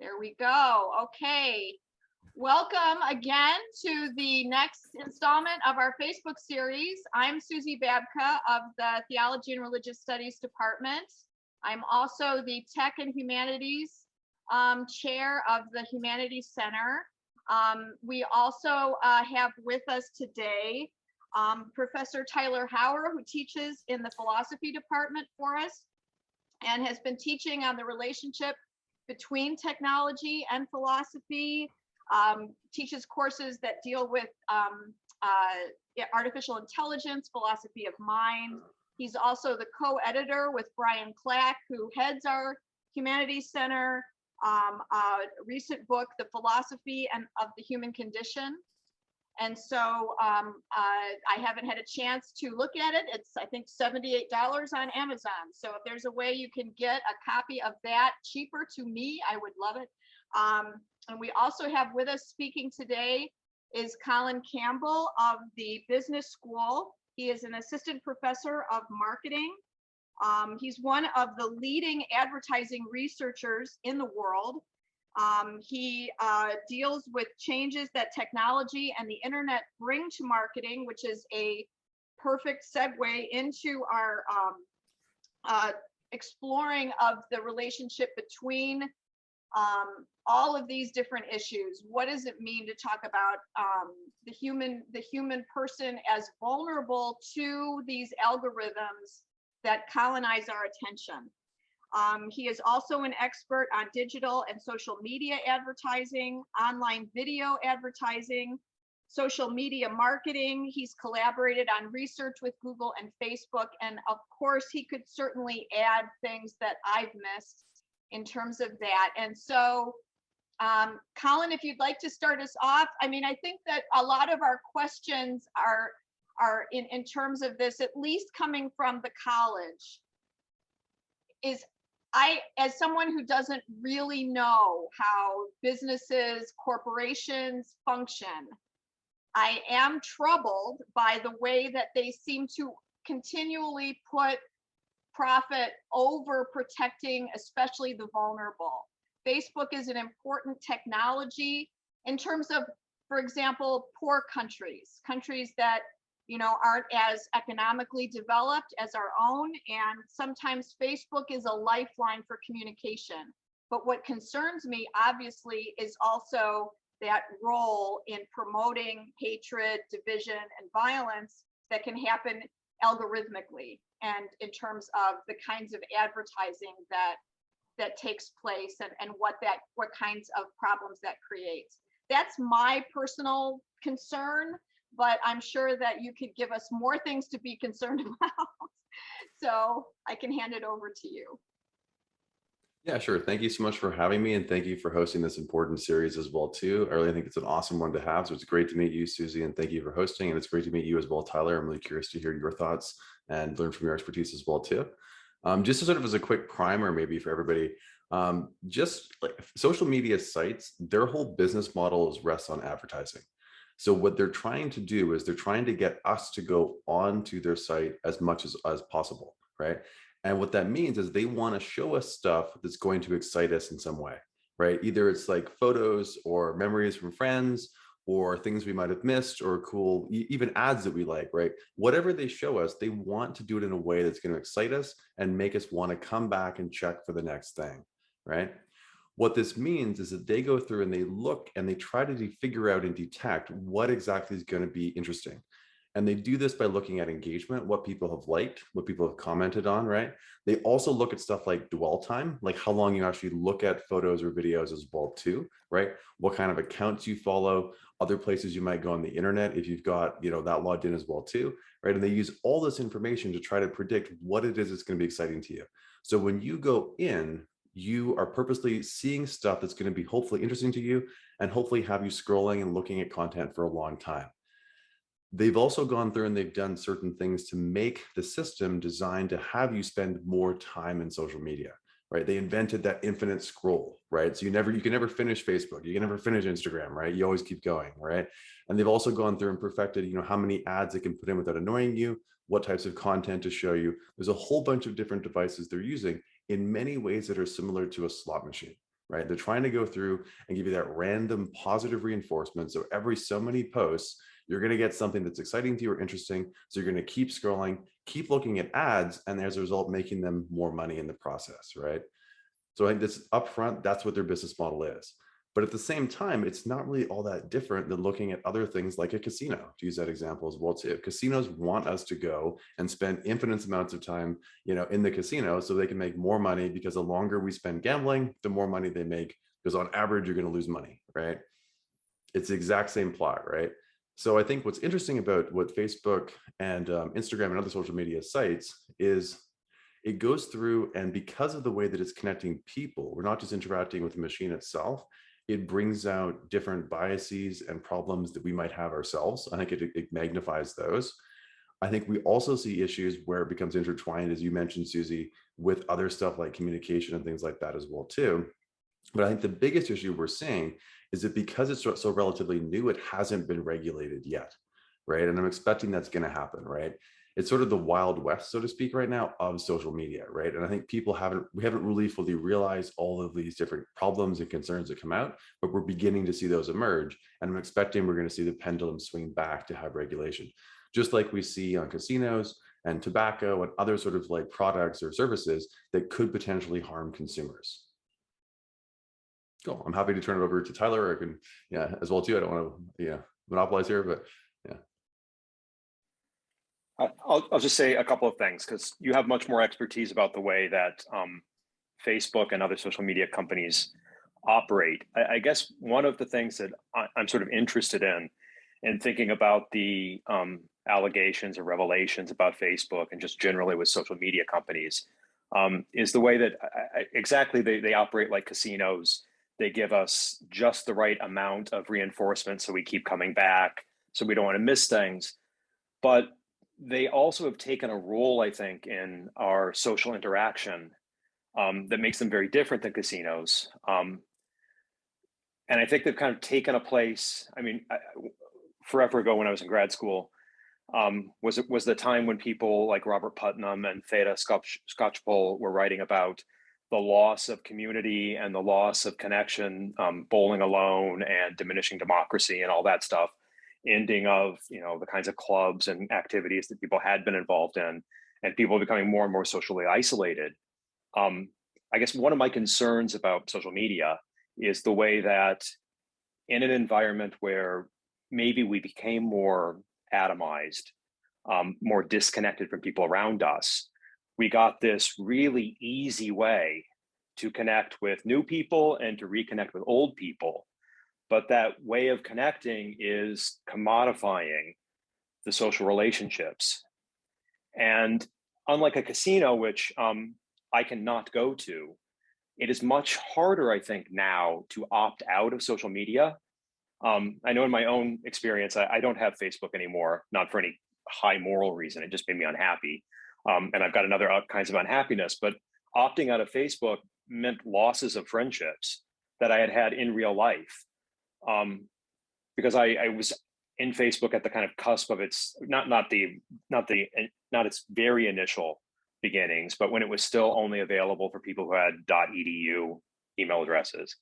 There we go. Okay. Welcome again to the next installment of our Facebook series. I'm Susie Babka of the Theology and Religious Studies Department. I'm also the Tech and Humanities Chair of the Humanities Center. We also have with us today Professor Tyler Hauer, who teaches in the philosophy department for us and has been teaching on the relationship between technology and philosophy, teaches courses that deal with artificial intelligence, philosophy of mind. He's also the co-editor with Brian Clack, who heads our Humanities Center, recent book, The Philosophy of the Human Condition. And so I haven't had a chance to look at it. It's, I think, $78 on Amazon. So if there's a way you can get a copy of that cheaper to me, I would love it. And we also have with us speaking today is Colin Campbell of the Business School. He is an assistant professor of marketing. He's one of the leading advertising researchers in the world. He deals with changes that technology and the internet bring to marketing, which is a perfect segue into our exploring of the relationship between all of these different issues. What does it mean to talk about the human person as vulnerable to these algorithms that colonize our attention? He is also an expert on digital and social media advertising, online video advertising, social media marketing. He's collaborated on research with Google and Facebook. And of course, he could certainly add things that I've missed in terms of that. And so, Colin, if you'd like to start us off, I mean, I think that a lot of our questions are in terms of this, at least coming from the college, is as someone who doesn't really know how businesses, corporations function, I am troubled by the way that they seem to continually put profit over protecting, especially the vulnerable. Facebook is an important technology in terms of, for example, poor countries that aren't as economically developed as our own. And sometimes Facebook is a lifeline for communication. But what concerns me, obviously, is also that role in promoting hatred, division, and violence that can happen algorithmically, and in terms of the kinds of advertising that takes place and what kinds of problems that creates. That's my personal concern, but I'm sure that you could give us more things to be concerned about. So I can hand it over to you. Yeah, sure. Thank you so much for having me, and thank you for hosting this important series as well too. I really think it's an awesome one to have. So it's great to meet you, Susie, and thank you for hosting. And it's great to meet you as well, Tyler. I'm really curious to hear your thoughts and learn from your expertise as well too. Just to sort of as a quick primer, maybe for everybody, just like social media sites, their whole business model is rests on advertising. So what they're trying to do is they're trying to get us to go onto their site as much as possible, right? And what that means is they want to show us stuff that's going to excite us in some way, right? Either it's like photos or memories from friends or things we might have missed or cool, even ads that we like, right? Whatever they show us, they want to do it in a way that's going to excite us and make us want to come back and check for the next thing, right? What this means is that they go through and they look and they try to figure out and detect what exactly is going to be interesting. And they do this by looking at engagement, what people have liked, what people have commented on, right? They also look at stuff like dwell time, like how long you actually look at photos or videos as well too, right? What kind of accounts you follow, other places you might go on the internet if you've got, that logged in as well too, right? And they use all this information to try to predict what it is that's going to be exciting to you. So when you go in, you are purposely seeing stuff that's going to be hopefully interesting to you and hopefully have you scrolling and looking at content for a long time. They've also gone through and they've done certain things to make the system designed to have you spend more time in social media, right? They invented that infinite scroll, right? So you can never finish Facebook, you can never finish Instagram, right? You always keep going, right? And they've also gone through and perfected, how many ads it can put in without annoying you, what types of content to show you. There's a whole bunch of different devices they're using in many ways that are similar to a slot machine, right? They're trying to go through and give you that random positive reinforcement. So every so many posts, you're going to get something that's exciting to you or interesting. So you're going to keep scrolling, keep looking at ads, and as a result, making them more money in the process, right? So I think this upfront, that's what their business model is. But at the same time, it's not really all that different than looking at other things like a casino, to use that example as well too. Casinos want us to go and spend infinite amounts of time, in the casino so they can make more money, because the longer we spend gambling, the more money they make, because on average, you're going to lose money, right? It's the exact same plot, right? So I think what's interesting about what Facebook and Instagram and other social media sites is it goes through, and because of the way that it's connecting people, we're not just interacting with the machine itself, it brings out different biases and problems that we might have ourselves. I think it magnifies those. I think we also see issues where it becomes intertwined, as you mentioned, Susie, with other stuff like communication and things like that as well too. But I think the biggest issue we're seeing is that because it's so relatively new, it hasn't been regulated yet, right? And I'm expecting that's going to happen, right? It's sort of the wild west, so to speak, right now of social media, right? And I think we haven't really fully realized all of these different problems and concerns that come out, but we're beginning to see those emerge. And I'm expecting we're going to see the pendulum swing back to have regulation, just like we see on casinos and tobacco and other sort of like products or services that could potentially harm consumers. Cool. I'm happy to turn it over to Tyler, or I can, yeah, as well too. I don't want to, monopolize here, but yeah. I'll just say a couple of things, because you have much more expertise about the way that Facebook and other social media companies operate. I guess one of the things that I'm sort of interested in thinking about the allegations or revelations about Facebook and just generally with social media companies is the way that exactly they operate like casinos. They give us just the right amount of reinforcement so we keep coming back, so we don't want to miss things. But they also have taken a role, I think, in our social interaction that makes them very different than casinos. And I think they've kind of taken a place. I mean, forever ago when I was in grad school, was the time when people like Robert Putnam and Theda Skocpol were writing about the loss of community and the loss of connection, bowling alone and diminishing democracy and all that stuff, ending of the kinds of clubs and activities that people had been involved in, and people becoming more and more socially isolated. I guess one of my concerns about social media is the way that in an environment where maybe we became more atomized, more disconnected from people around us, we got this really easy way to connect with new people and to reconnect with old people. But that way of connecting is commodifying the social relationships. And unlike a casino, which I cannot go to, it is much harder, I think, now to opt out of social media. I know in my own experience, I don't have Facebook anymore, not for any high moral reason. It just made me unhappy. And I've got another kinds of unhappiness, but opting out of Facebook meant losses of friendships that I had had in real life. Because I was in Facebook at the kind of cusp of its not its very initial beginnings, but when it was still only available for people who had .edu email addresses.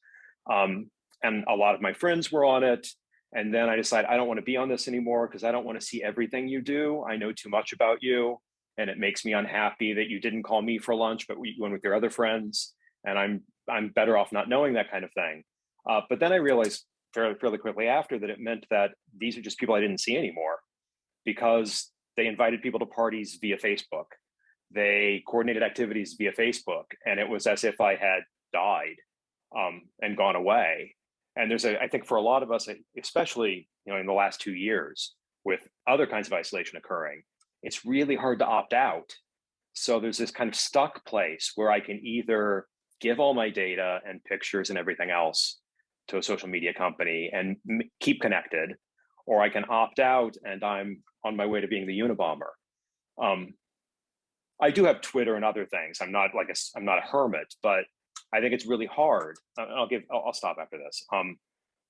And a lot of my friends were on it. And then I decided I don't want to be on this anymore because I don't want to see everything you do. I know too much about you. And it makes me unhappy that you didn't call me for lunch, but you went with your other friends. And I'm better off not knowing that kind of thing. But then I realized fairly quickly after that it meant that these are just people I didn't see anymore because they invited people to parties via Facebook. They coordinated activities via Facebook. And it was as if I had died and gone away. And there's I think for a lot of us, especially in the last 2 years with other kinds of isolation occurring, it's really hard to opt out. So there's this kind of stuck place where I can either give all my data and pictures and everything else to a social media company and keep connected, or I can opt out and I'm on my way to being the Unabomber. I do have Twitter and other things. I'm not a hermit, but I think it's really hard. I'll stop after this.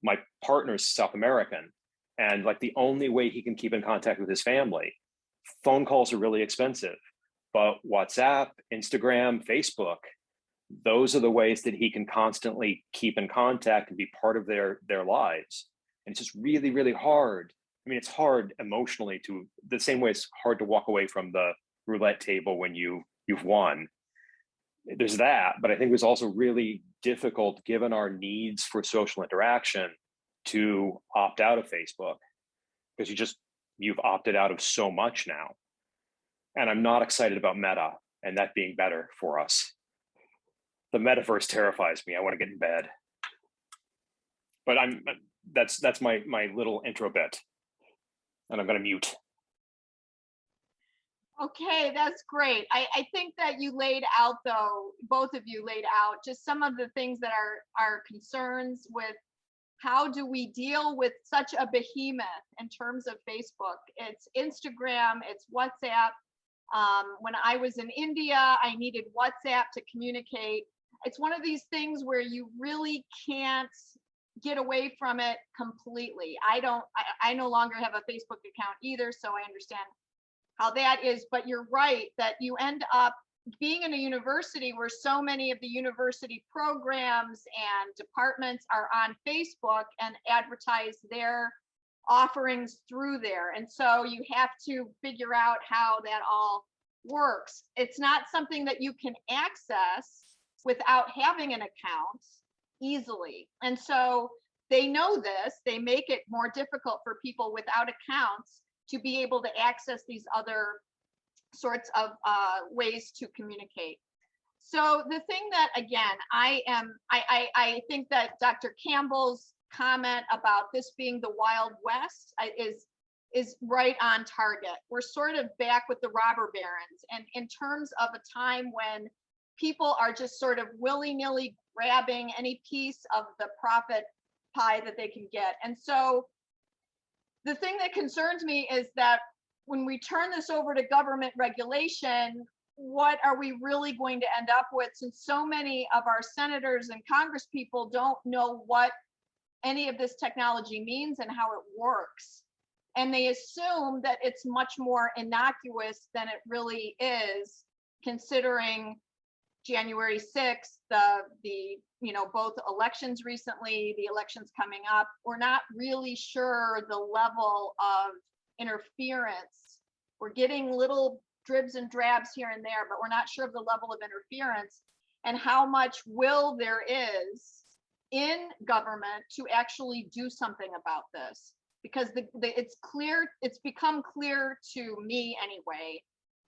My partner's South American, and like the only way he can keep in contact with his family, phone calls are really expensive, but WhatsApp, Instagram, Facebook, those are the ways that he can constantly keep in contact and be part of their lives. And it's just really, really hard. I mean, it's hard emotionally to the same way it's hard to walk away from the roulette table when you've won. There's that, but I think it was also really difficult given our needs for social interaction to opt out of Facebook, because you've opted out of so much now. And I'm not excited about Meta and that being better for us. The metaverse terrifies me. I want to get in bed. But that's my little intro bit. And I'm going to mute. Okay, that's great. I think that you laid out, though, both of you laid out just some of the things that are concerns with how do we deal with such a behemoth in terms of Facebook. It's Instagram, it's WhatsApp. When I was in India, I needed WhatsApp to communicate. It's one of these things where you really can't get away from it completely. I no longer have a Facebook account either, so I understand how that is, but you're right that you end up being in a university where so many of the university programs and departments are on Facebook and advertise their offerings through there. And so you have to figure out how that all works. It's not something that you can access without having an account easily. And so they know this, they make it more difficult for people without accounts to be able to access these other sorts of ways to communicate. So the thing that, again, I think that Dr. Campbell's comment about this being the Wild West is right on target. We're sort of back with the robber barons, and in terms of a time when people are just sort of willy-nilly grabbing any piece of the profit pie that they can get. And so the thing that concerns me is that when we turn this over to government regulation, what are we really going to end up with, since so many of our senators and Congress people don't know what any of this technology means and how it works. And they assume that it's much more innocuous than it really is, considering January 6th, the both elections recently, the elections coming up. We're not really sure the level of interference. We're getting little dribs and drabs here and there, but we're not sure of the level of interference and how much will there is in government to actually do something about this. Because it's become clear to me anyway,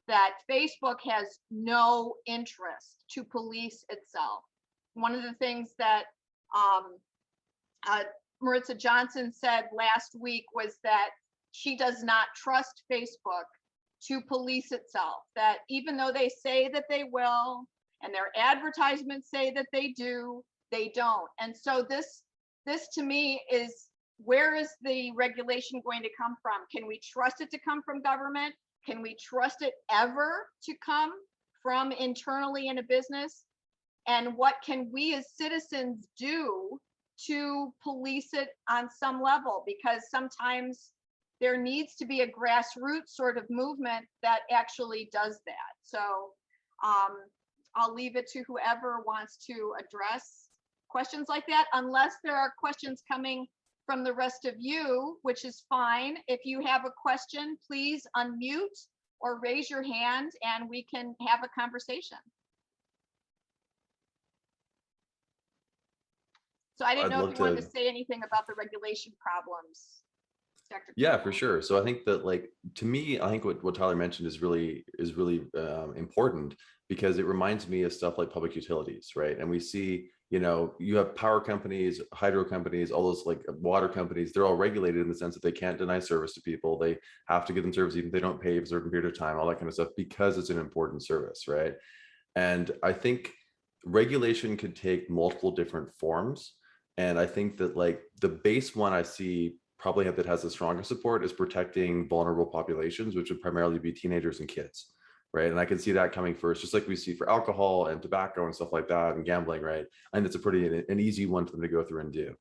that Facebook has no interest to police itself. One of the things that Maritza Johnson said last week was that she does not trust Facebook to police itself, that even though they say that they will, and their advertisements say that they do, they don't. And so this to me is, where is the regulation going to come from? Can we trust it to come from government? Can we trust it ever to come from internally in a business? And what can we as citizens do to police it on some level? Because sometimes there needs to be a grassroots sort of movement that actually does that. So I'll leave it to whoever wants to address questions like that, unless there are questions coming from the rest of you, which is fine. If you have a question, please unmute or raise your hand and we can have a conversation. So I didn't know if you wanted to say anything about the regulation problems, Dr. Yeah, Campbell. for sure. So I think that, like, to me, I think what Tyler mentioned is really important, because it reminds me of stuff like public utilities, right? And we see, you have power companies, hydro companies, all those like water companies, they're all regulated in the sense that they can't deny service to people. They have to give them service even if they don't pay for a certain period of time, all that kind of stuff, because it's an important service, right? And I think regulation could take multiple different forms. And I think that, like, the base one I see probably that has the strongest support is protecting vulnerable populations, which would primarily be teenagers and kids, right? And I can see that coming first, just like we see for alcohol and tobacco and stuff like that, and gambling, right? And it's an easy one for them to go through and do.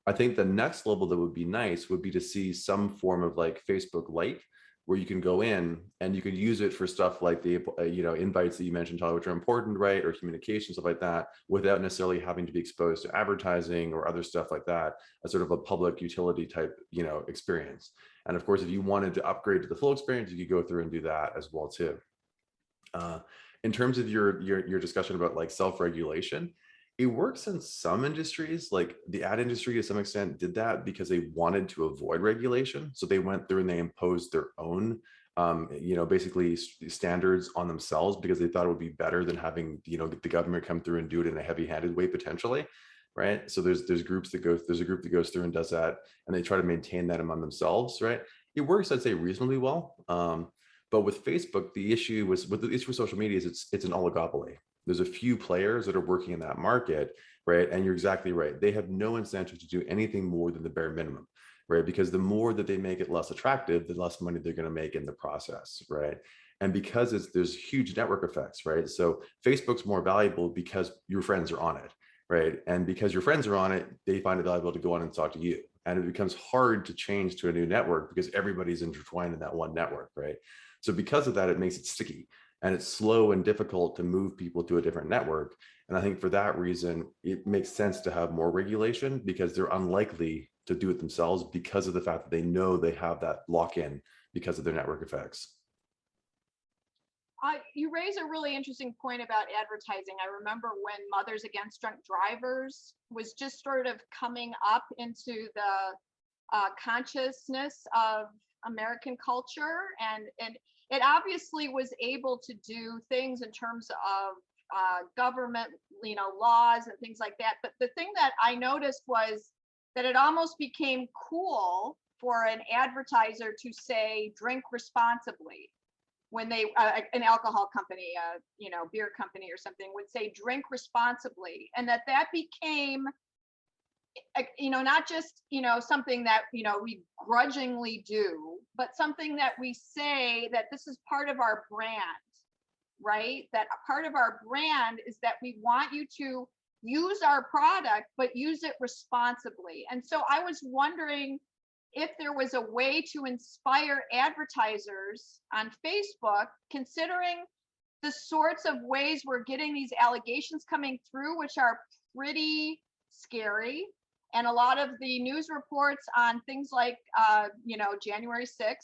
I think the next level that would be nice would be to see some form of like Facebook Lite, where you can go in and you can use it for stuff like the invites that you mentioned, Tyler, which are important, right, or communication, stuff like that, without necessarily having to be exposed to advertising or other stuff like that, as sort of a public utility type experience. And of course, if you wanted to upgrade to the full experience, you could go through and do that as well too. In terms of your discussion about like self-regulation, it works in some industries. Like the ad industry to some extent did that because they wanted to avoid regulation. So they went through and they imposed their own basically standards on themselves, because they thought it would be better than having the government come through and do it in a heavy-handed way potentially, right? So there's a group that goes through and does that, and they try to maintain that among themselves, right? It works, I'd say, reasonably well. But with Facebook, the issue with social media is it's an oligopoly. There's a few players that are working in that market, right? And you're exactly right. They have no incentive to do anything more than the bare minimum, right? Because the more that they make it less attractive, the less money they're going to make in the process, right? And because there's huge network effects, right? So Facebook's more valuable because your friends are on it, right? And because your friends are on it, they find it valuable to go on and talk to you. And it becomes hard to change to a new network because everybody's intertwined in that one network, right? So because of that, it makes it sticky, and it's slow and difficult to move people to a different network. And I think for that reason, it makes sense to have more regulation, because they're unlikely to do it themselves because of the fact that they know they have that lock-in because of their network effects. You raise a really interesting point about advertising. I remember when Mothers Against Drunk Drivers was just sort of coming up into the consciousness of American culture, and it obviously was able to do things in terms of government, laws and things like that. But the thing that I noticed was that it almost became cool for an advertiser to say, drink responsibly. When they, an alcohol company, beer company or something would say, drink responsibly. And that became, not just, something that, we grudgingly do, but something that we say that this is part of our brand, right? That a part of our brand is that we want you to use our product, but use it responsibly. And so I was wondering if there was a way to inspire advertisers on Facebook, considering the sorts of ways we're getting these allegations coming through, which are pretty scary. And a lot of the news reports on things like, January 6th,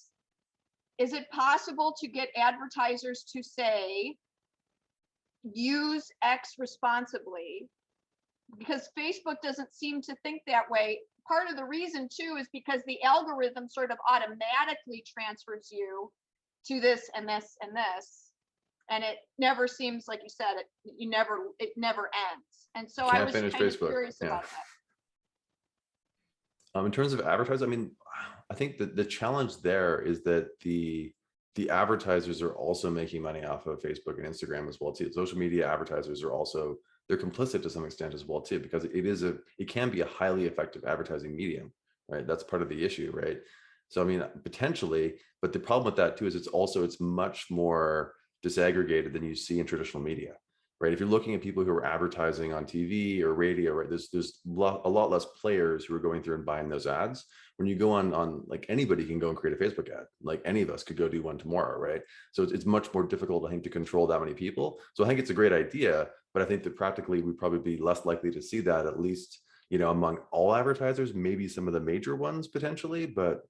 is it possible to get advertisers to say, use X responsibly? Because Facebook doesn't seem to think that way. Part of the reason too is because the algorithm sort of automatically transfers you to this and this and this, and it never seems, like you said, it never ends. And so I was kind of curious about that. In terms of advertising, I mean, I think that the challenge there is that the advertisers are also making money off of Facebook and Instagram as well too. Social media advertisers are also, they're complicit to some extent as well too, because it can be a highly effective advertising medium, right? That's part of the issue, right? So I mean, potentially, but the problem with that too is it's much more disaggregated than you see in traditional media, right? If you're looking at people who are advertising on TV or radio, right, there's a lot less players who are going through and buying those ads. When you go on, like, anybody can go and create a Facebook ad, like any of us could go do one tomorrow, right? So it's much more difficult, I think, to control that many people. So I think it's a great idea, but I think that practically we'd probably be less likely to see that, at least, among all advertisers, maybe some of the major ones potentially, but.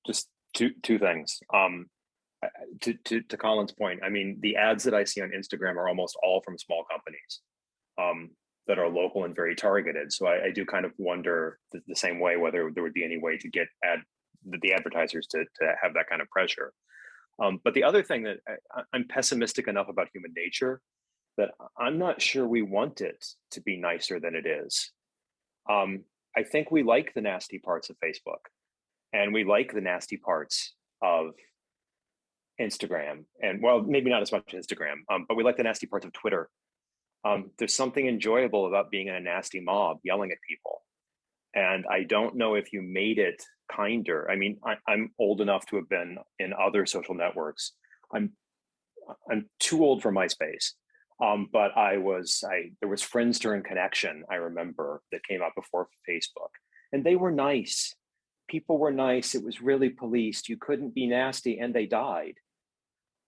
Just two things. To Colin's point, I mean, the ads that I see on Instagram are almost all from small companies that are local and very targeted. So I do kind of wonder the same way whether there would be any way to get the advertisers to have that kind of pressure. But the other thing that I'm pessimistic enough about human nature that I'm not sure we want it to be nicer than it is. I think we like the nasty parts of Facebook, and we like the nasty parts of Instagram, and well, maybe not as much Instagram, but we like the nasty parts of Twitter. There's something enjoyable about being in a nasty mob yelling at people. And I don't know if you made it kinder. I mean, I'm old enough to have been in other social networks. I'm too old for MySpace. But there was Friendster and Connection, I remember, that came out before Facebook. And they were nice. people were nice, it was really policed, you couldn't be nasty, and they died.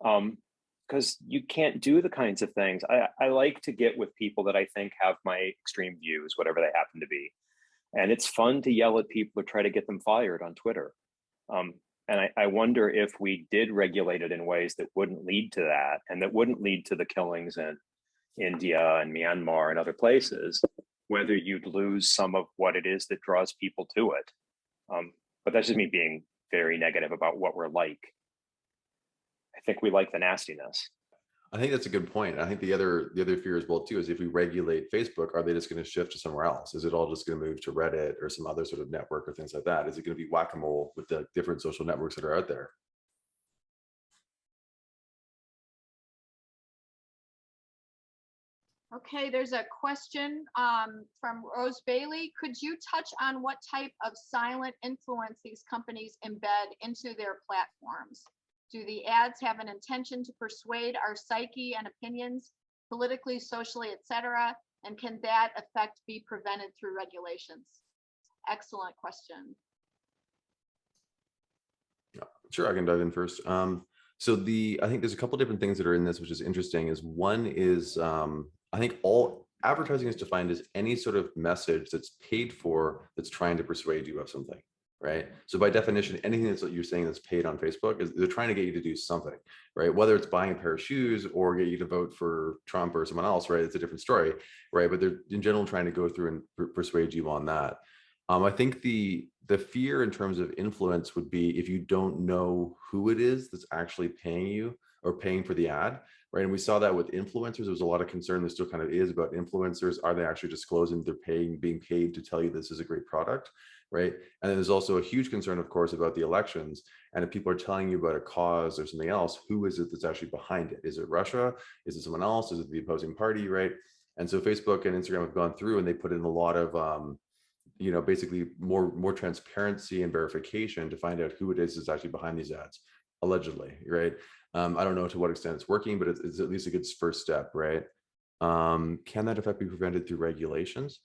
Because you can't do the kinds of things. I like to get with people that I think have my extreme views, whatever they happen to be. And it's fun to yell at people or try to get them fired on Twitter. And I wonder if we did regulate it in ways that wouldn't lead to that, and that wouldn't lead to the killings in India and Myanmar and other places, whether you'd lose some of what it is that draws people to it. But that's just me being very negative about what we're like. I think we like the nastiness. I think that's a good point. I think the other fear as well too is if we regulate Facebook, are they just going to shift to somewhere else? Is it all just going to move to Reddit or some other sort of network or things like that? Is it going to be whack-a-mole with the different social networks that are out there? Okay, there's a question from Rose Bailey. Could you touch on what type of silent influence these companies embed into their platforms? Do the ads have an intention to persuade our psyche and opinions politically, socially, etc.? And can that effect be prevented through regulations? Excellent question. Yeah, sure, I can dive in first. So I think there's a couple different things that are in this, which is interesting. Is one is I think all advertising is defined as any sort of message that's paid for that's trying to persuade you of something, right? So by definition, anything that's what you're saying that's paid on Facebook is they're trying to get you to do something, right? Whether it's buying a pair of shoes or get you to vote for Trump or someone else, right? It's a different story, right? But they're in general trying to go through and persuade you on that. I think the fear in terms of influence would be if you don't know who it is that's actually paying you or paying for the ad, right? And we saw that with influencers. There was a lot of concern, there still kind of is, about influencers. Are they actually disclosing they're being paid to tell you this is a great product, right? And then there's also a huge concern, of course, about the elections. And if people are telling you about a cause or something else, who is it that's actually behind it? Is it Russia? Is it someone else? Is it the opposing party, right? And so Facebook and Instagram have gone through and they put in a lot of basically more transparency and verification to find out who it is that's actually behind these ads, allegedly, right? I don't know to what extent it's working, but it's at least a good first step, right? Can that effect be prevented through regulations?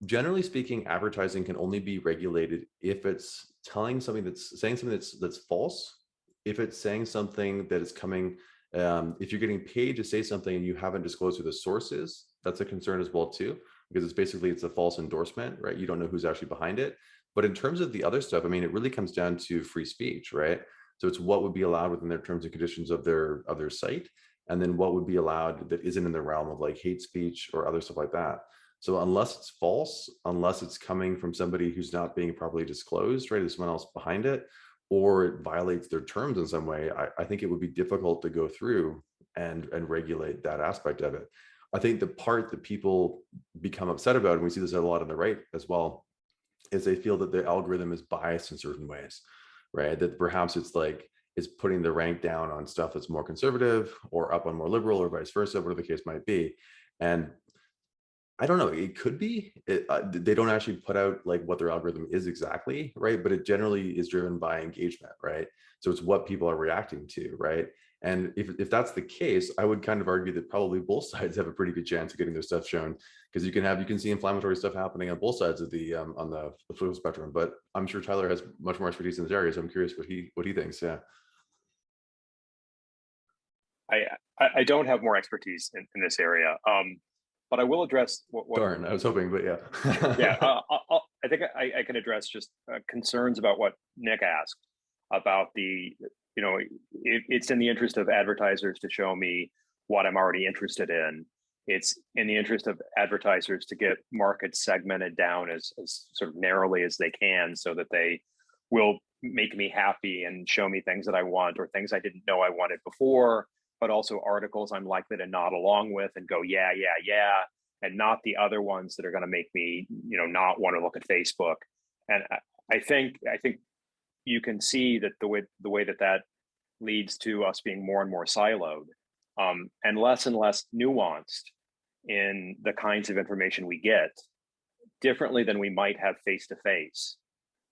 Generally speaking, advertising can only be regulated if it's saying something that's false, if it's saying something that is coming, if you're getting paid to say something and you haven't disclosed who the source is, that's a concern as well too, because it's a false endorsement, right? You don't know who's actually behind it. But in terms of the other stuff, I mean, it really comes down to free speech, right? So it's what would be allowed within their terms and conditions of their site, and then what would be allowed that isn't in the realm of like hate speech or other stuff like that. So unless it's false, unless it's coming from somebody who's not being properly disclosed, right, there's someone else behind it, or it violates their terms in some way, I think it would be difficult to go through and regulate that aspect of it. I think the part that people become upset about, and we see this a lot on the right as well, is they feel that the algorithm is biased in certain ways, right? That perhaps it's putting the rank down on stuff that's more conservative or up on more liberal or vice versa, whatever the case might be. And I don't know, it could be. They don't actually put out like what their algorithm is exactly, right? But it generally is driven by engagement, right? So it's what people are reacting to, right? And if that's the case, I would kind of argue that probably both sides have a pretty good chance of getting their stuff shown, because you can see inflammatory stuff happening on both sides of the on the political spectrum. But I'm sure Tyler has much more expertise in this area, so I'm curious what he thinks. Yeah. I don't have more expertise in this area, but I will address what. Darn, I was hoping, but yeah. Yeah, I think I can address just concerns about what Nick asked about it's in the interest of advertisers to show me what I'm already interested in. It's in the interest of advertisers to get markets segmented down as sort of narrowly as they can, so that they will make me happy and show me things that I want, or things I didn't know I wanted before, but also articles I'm likely to nod along with and go, yeah, and not the other ones that are going to make me, not want to look at Facebook. And I think you can see that the way that leads to us being more and more siloed, and less nuanced in the kinds of information we get, differently than we might have face to face.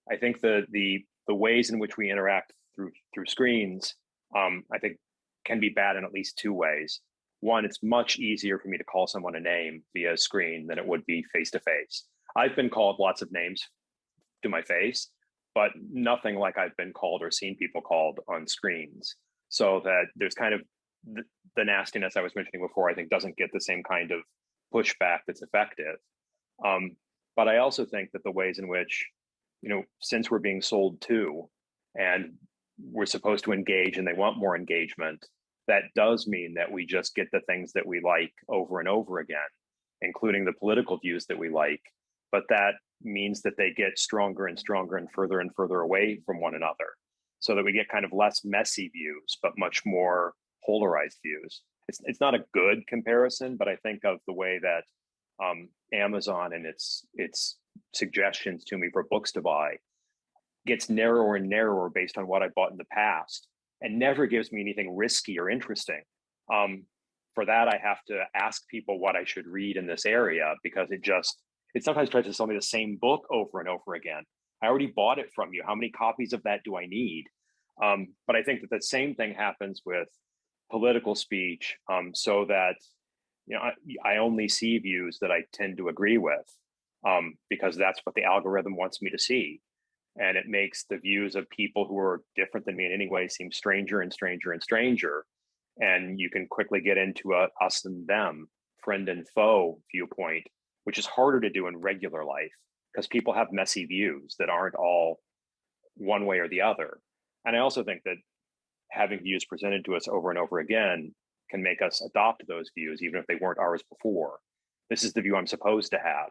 I think the ways in which we interact through screens, I think, can be bad in at least two ways. One, it's much easier for me to call someone a name via a screen than it would be face to face. I've been called lots of names to my face, but nothing like I've been called or seen people called on screens. So that there's kind of the nastiness I was mentioning before, I think doesn't get the same kind of pushback that's effective. But I also think that the ways in which, since we're being sold to and we're supposed to engage and they want more engagement, that does mean that we just get the things that we like over and over again, including the political views that we like. But that means that they get stronger and stronger and further away from one another, so that we get kind of less messy views, but much more polarized views. It's not a good comparison, but I think of the way that Amazon and its suggestions to me for books to buy gets narrower and narrower based on what I bought in the past, and never gives me anything risky or interesting. For that, I have to ask people what I should read in this area, because it sometimes tries to sell me the same book over and over again. I already bought it from you. How many copies of that do I need? But I think that the same thing happens with political speech, so that I only see views that I tend to agree with, because that's what the algorithm wants me to see. And it makes the views of people who are different than me in any way seem stranger and stranger and stranger. And you can quickly get into a us and them, friend and foe viewpoint, which is harder to do in regular life because people have messy views that aren't all one way or the other. And I also think that having views presented to us over and over again can make us adopt those views, even if they weren't ours before. This is the view I'm supposed to have.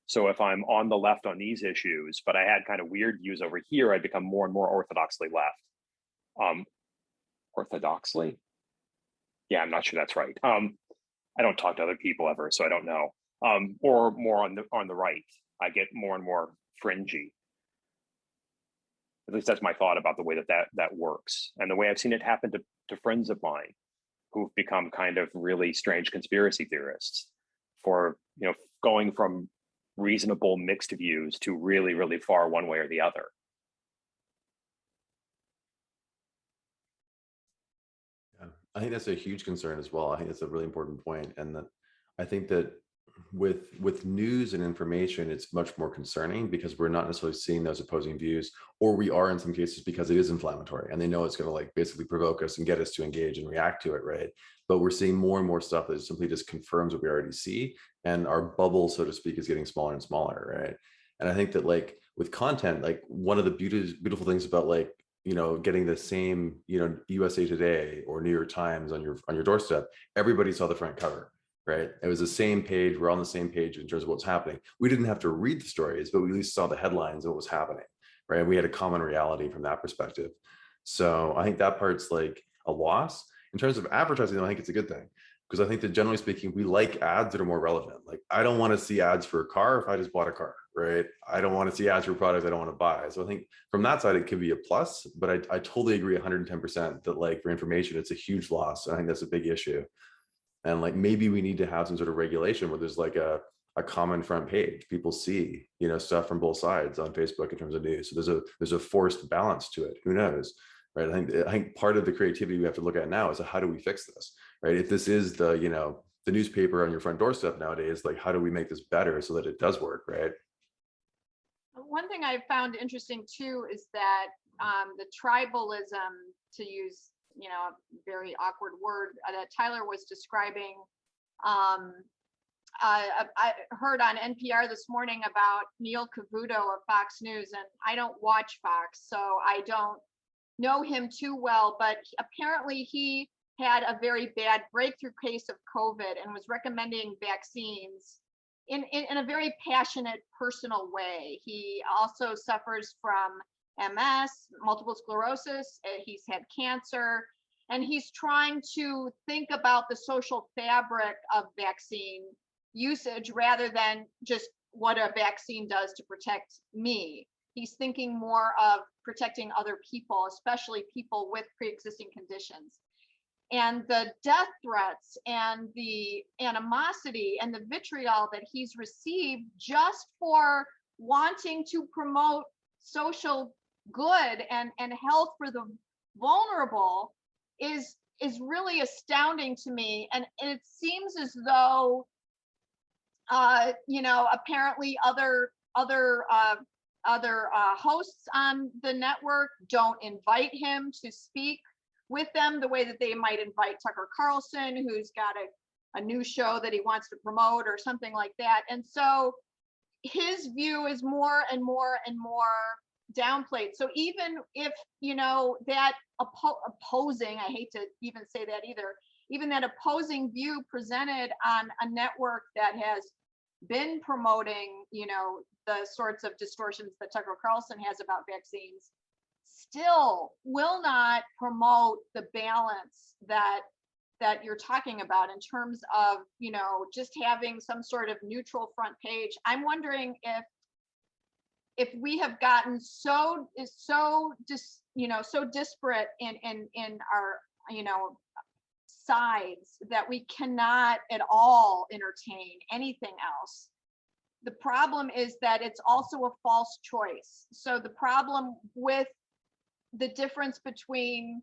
So if I'm on the left on these issues, but I had kind of weird views over here, I become more and more orthodoxly left. Orthodoxly? Yeah, I'm not sure that's right. I don't talk to other people ever, so I don't know. Or more on the right. I get more and more fringy. At least that's my thought about the way that works, and the way I've seen it happen to friends of mine who've become kind of really strange conspiracy theorists for going from reasonable mixed views to really, really far one way or the other. Yeah, I think that's a huge concern as well. I think that's a really important point, and that I think that with news and information, it's much more concerning because we're not necessarily seeing those opposing views, or we are in some cases because it is inflammatory and they know it's going to like basically provoke us and get us to engage and react to it, right? But we're seeing more and more stuff that simply just confirms what we already see, and our bubble, so to speak, is getting smaller and smaller, right? And I think that like with content, like one of the beautiful things about like getting the same USA Today or New York Times on your doorstep, everybody saw the front cover. Right. It was the same page. We're on the same page in terms of what's happening. We didn't have to read the stories, but we at least saw the headlines of what was happening. Right. We had a common reality from that perspective. So I think that part's like a loss. In terms of advertising, I think it's a good thing, because I think that generally speaking, we like ads that are more relevant. Like I don't want to see ads for a car if I just bought a car. Right. I don't want to see ads for products I don't want to buy. So I think from that side, it could be a plus, but I totally agree 110% that like for information, it's a huge loss. I think that's a big issue. And like maybe we need to have some sort of regulation where there's like a common front page. People see, stuff from both sides on Facebook in terms of news. So there's a forced balance to it. Who knows? Right. I think part of the creativity we have to look at now is how do we fix this? Right. If this is the newspaper on your front doorstep nowadays, like how do we make this better so that it does work? Right. One thing I found interesting too is that the tribalism, to use a very awkward word that Tyler was describing. I heard on NPR this morning about Neil Cavuto of Fox News, and I don't watch Fox, so I don't know him too well, but apparently he had a very bad breakthrough case of COVID and was recommending vaccines in a very passionate, personal way. He also suffers from MS, multiple sclerosis, he's had cancer, and he's trying to think about the social fabric of vaccine usage rather than just what a vaccine does to protect me. He's thinking more of protecting other people, especially people with pre-existing conditions. And the death threats and the animosity and the vitriol that he's received just for wanting to promote social good and health for the vulnerable is really astounding to me. And it seems as though apparently other hosts on the network don't invite him to speak with them the way that they might invite Tucker Carlson, who's got a new show that he wants to promote or something like that. And so his view is more and more and more downplayed. So even if, you know, that opposing, I hate to even say that either, even that opposing view presented on a network that has been promoting, you know, the sorts of distortions that Tucker Carlson has about vaccines, still will not promote the balance that you're talking about in terms of, you know, just having some sort of neutral front page. I'm wondering if we have gotten so disparate in our, you know, sides that we cannot at all entertain anything else. The problem is that it's also a false choice. So the problem with the difference between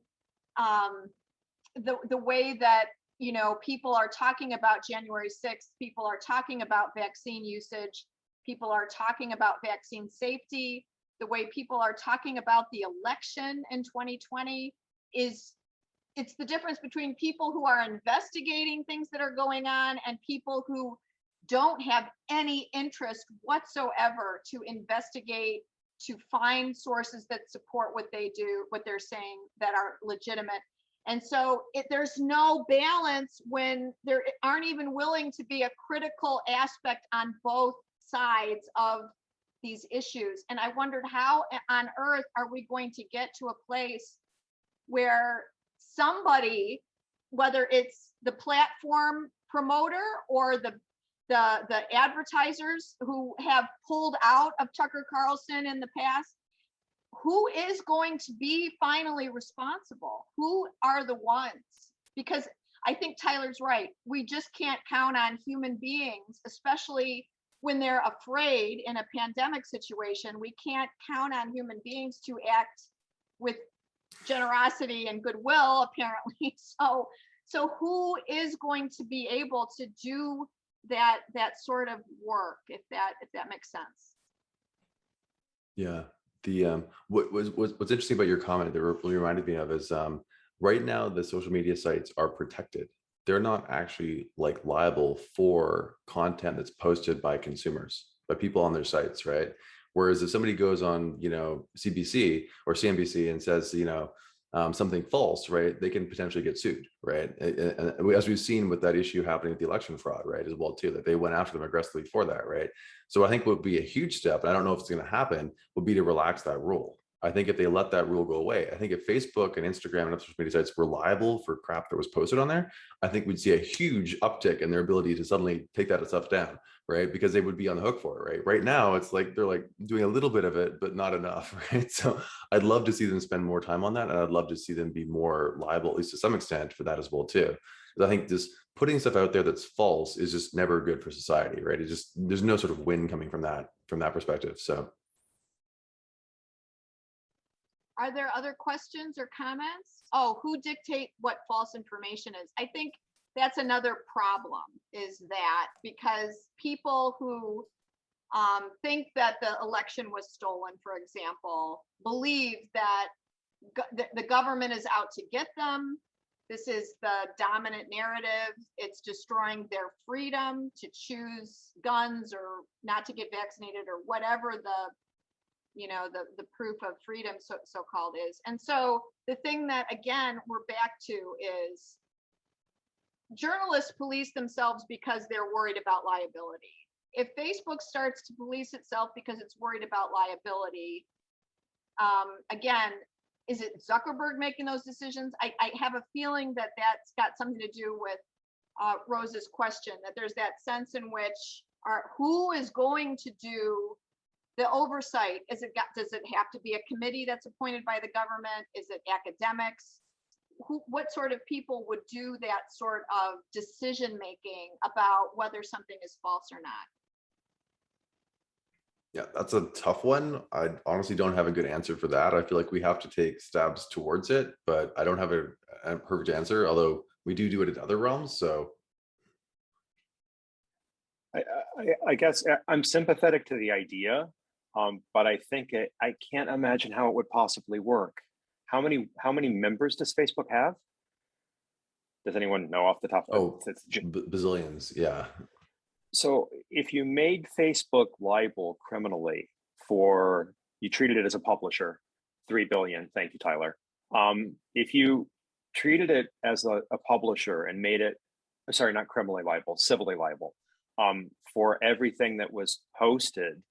the way that, you know, people are talking about January 6th, people are talking about vaccine usage, people are talking about vaccine safety, the way people are talking about the election in 2020 is, it's the difference between people who are investigating things that are going on and people who don't have any interest whatsoever to investigate, to find sources that support what they do, what they're saying that are legitimate. And so there's no balance when there aren't even willing to be a critical aspect on both sides of these issues. And I wondered, how on earth are we going to get to a place where somebody, whether it's the platform promoter or the advertisers who have pulled out of Tucker Carlson in the past, who is going to be finally responsible? Who are the ones? Because I think Tyler's right. We just can't count on human beings, especially when they're afraid in a pandemic situation. We can't count on human beings to act with generosity and goodwill, apparently. So who is going to be able to do that sort of work, if that makes sense? Yeah. The what's interesting about your comment that really reminded me of is right now the social media sites are protected. They're not actually like liable for content that's posted by consumers, by people on their sites, right? Whereas if somebody goes on, you know, CBC or CNBC and says, you know, something false, right, they can potentially get sued, right? And as we've seen with that issue happening with the election fraud, right, as well too, that they went after them aggressively for that, right? So I think what would be a huge step, and I don't know if it's going to happen, would be to relax that rule. I think if they let that rule go away, I think if Facebook and Instagram and other social media sites were liable for crap that was posted on there, I think we'd see a huge uptick in their ability to suddenly take that stuff down, right? Because they would be on the hook for it, right? Right now, it's like they're like doing a little bit of it, but not enough, right? So I'd love to see them spend more time on that, and I'd love to see them be more liable, at least to some extent, for that as well too. Because I think this putting stuff out there that's false is just never good for society, right? It just, there's no sort of win coming from that perspective. So. Are there other questions or comments? Oh, who dictate what false information is? I think that's another problem, is that because people who think that the election was stolen, for example, believe that the government is out to get them. This is the dominant narrative. It's destroying their freedom to choose guns or not to get vaccinated or whatever the proof of freedom so-called is. And so the thing that, again, we're back to is journalists police themselves because they're worried about liability. If Facebook starts to police itself because it's worried about liability, again, is it Zuckerberg making those decisions? I have a feeling that that's got something to do with Rose's question, that there's that sense in which who is going to do the oversight? Does it have to be a committee that's appointed by the government? Is it academics? What sort of people would do that sort of decision making about whether something is false or not? Yeah, that's a tough one. I honestly don't have a good answer for that. I feel like we have to take steps towards it, but I don't have a perfect answer, although we do it in other realms. So I guess I'm sympathetic to the idea. But I think I can't imagine how it would possibly work. How many members does Facebook have? Does anyone know off the top? Oh, bazillions. Yeah. So if you made Facebook liable criminally for, you treated it as a publisher, 3 billion, thank you, Tyler. If you treated it as a publisher and made it, sorry, not criminally liable, civilly liable, for everything that was posted,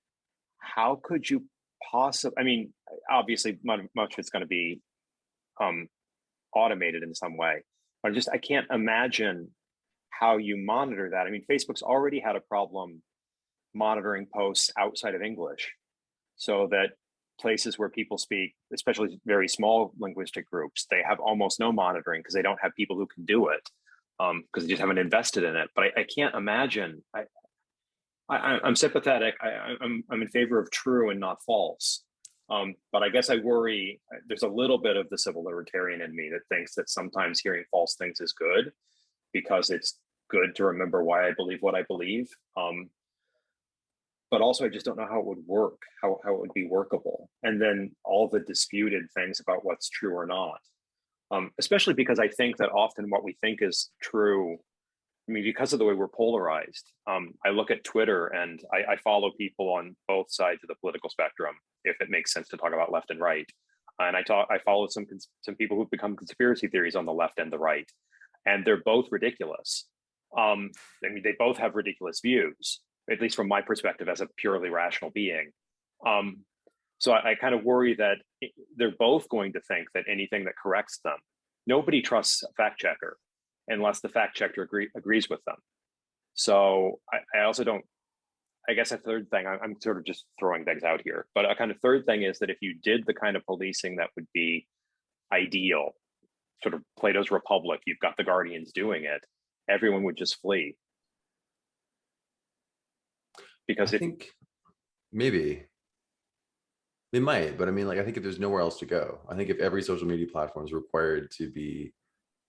how could you possibly, I mean, obviously much of it's going to be automated in some way, but I can't imagine how you monitor that. I mean, Facebook's already had a problem monitoring posts outside of English, so that places where people speak, especially very small linguistic groups, they have almost no monitoring because they don't have people who can do it, because they just haven't invested in it. But I can't imagine. I'm sympathetic. I'm in favor of true and not false. But I guess I worry, there's a little bit of the civil libertarian in me that thinks that sometimes hearing false things is good, because it's good to remember why I believe what I believe. But also I just don't know how it would work, how it would be workable. And then all the disputed things about what's true or not. Especially because I think that often what we think is true, I mean, because of the way we're polarized, I look at Twitter and I follow people on both sides of the political spectrum, if it makes sense to talk about left and right. And I follow some people who've become conspiracy theories on the left and the right, and they're both ridiculous. I mean, they both have ridiculous views, at least from my perspective as a purely rational being. So I kind of worry that they're both going to think that anything that corrects them, nobody trusts a fact checker unless the fact checker agrees with them. So I also don't, I guess a third thing, I'm sort of just throwing things out here, but a kind of third thing is that if you did the kind of policing that would be ideal, sort of Plato's Republic, you've got the Guardians doing it, everyone would just flee. Because I think maybe they might, but I mean, like, I think if there's nowhere else to go, I think if every social media platform is required to be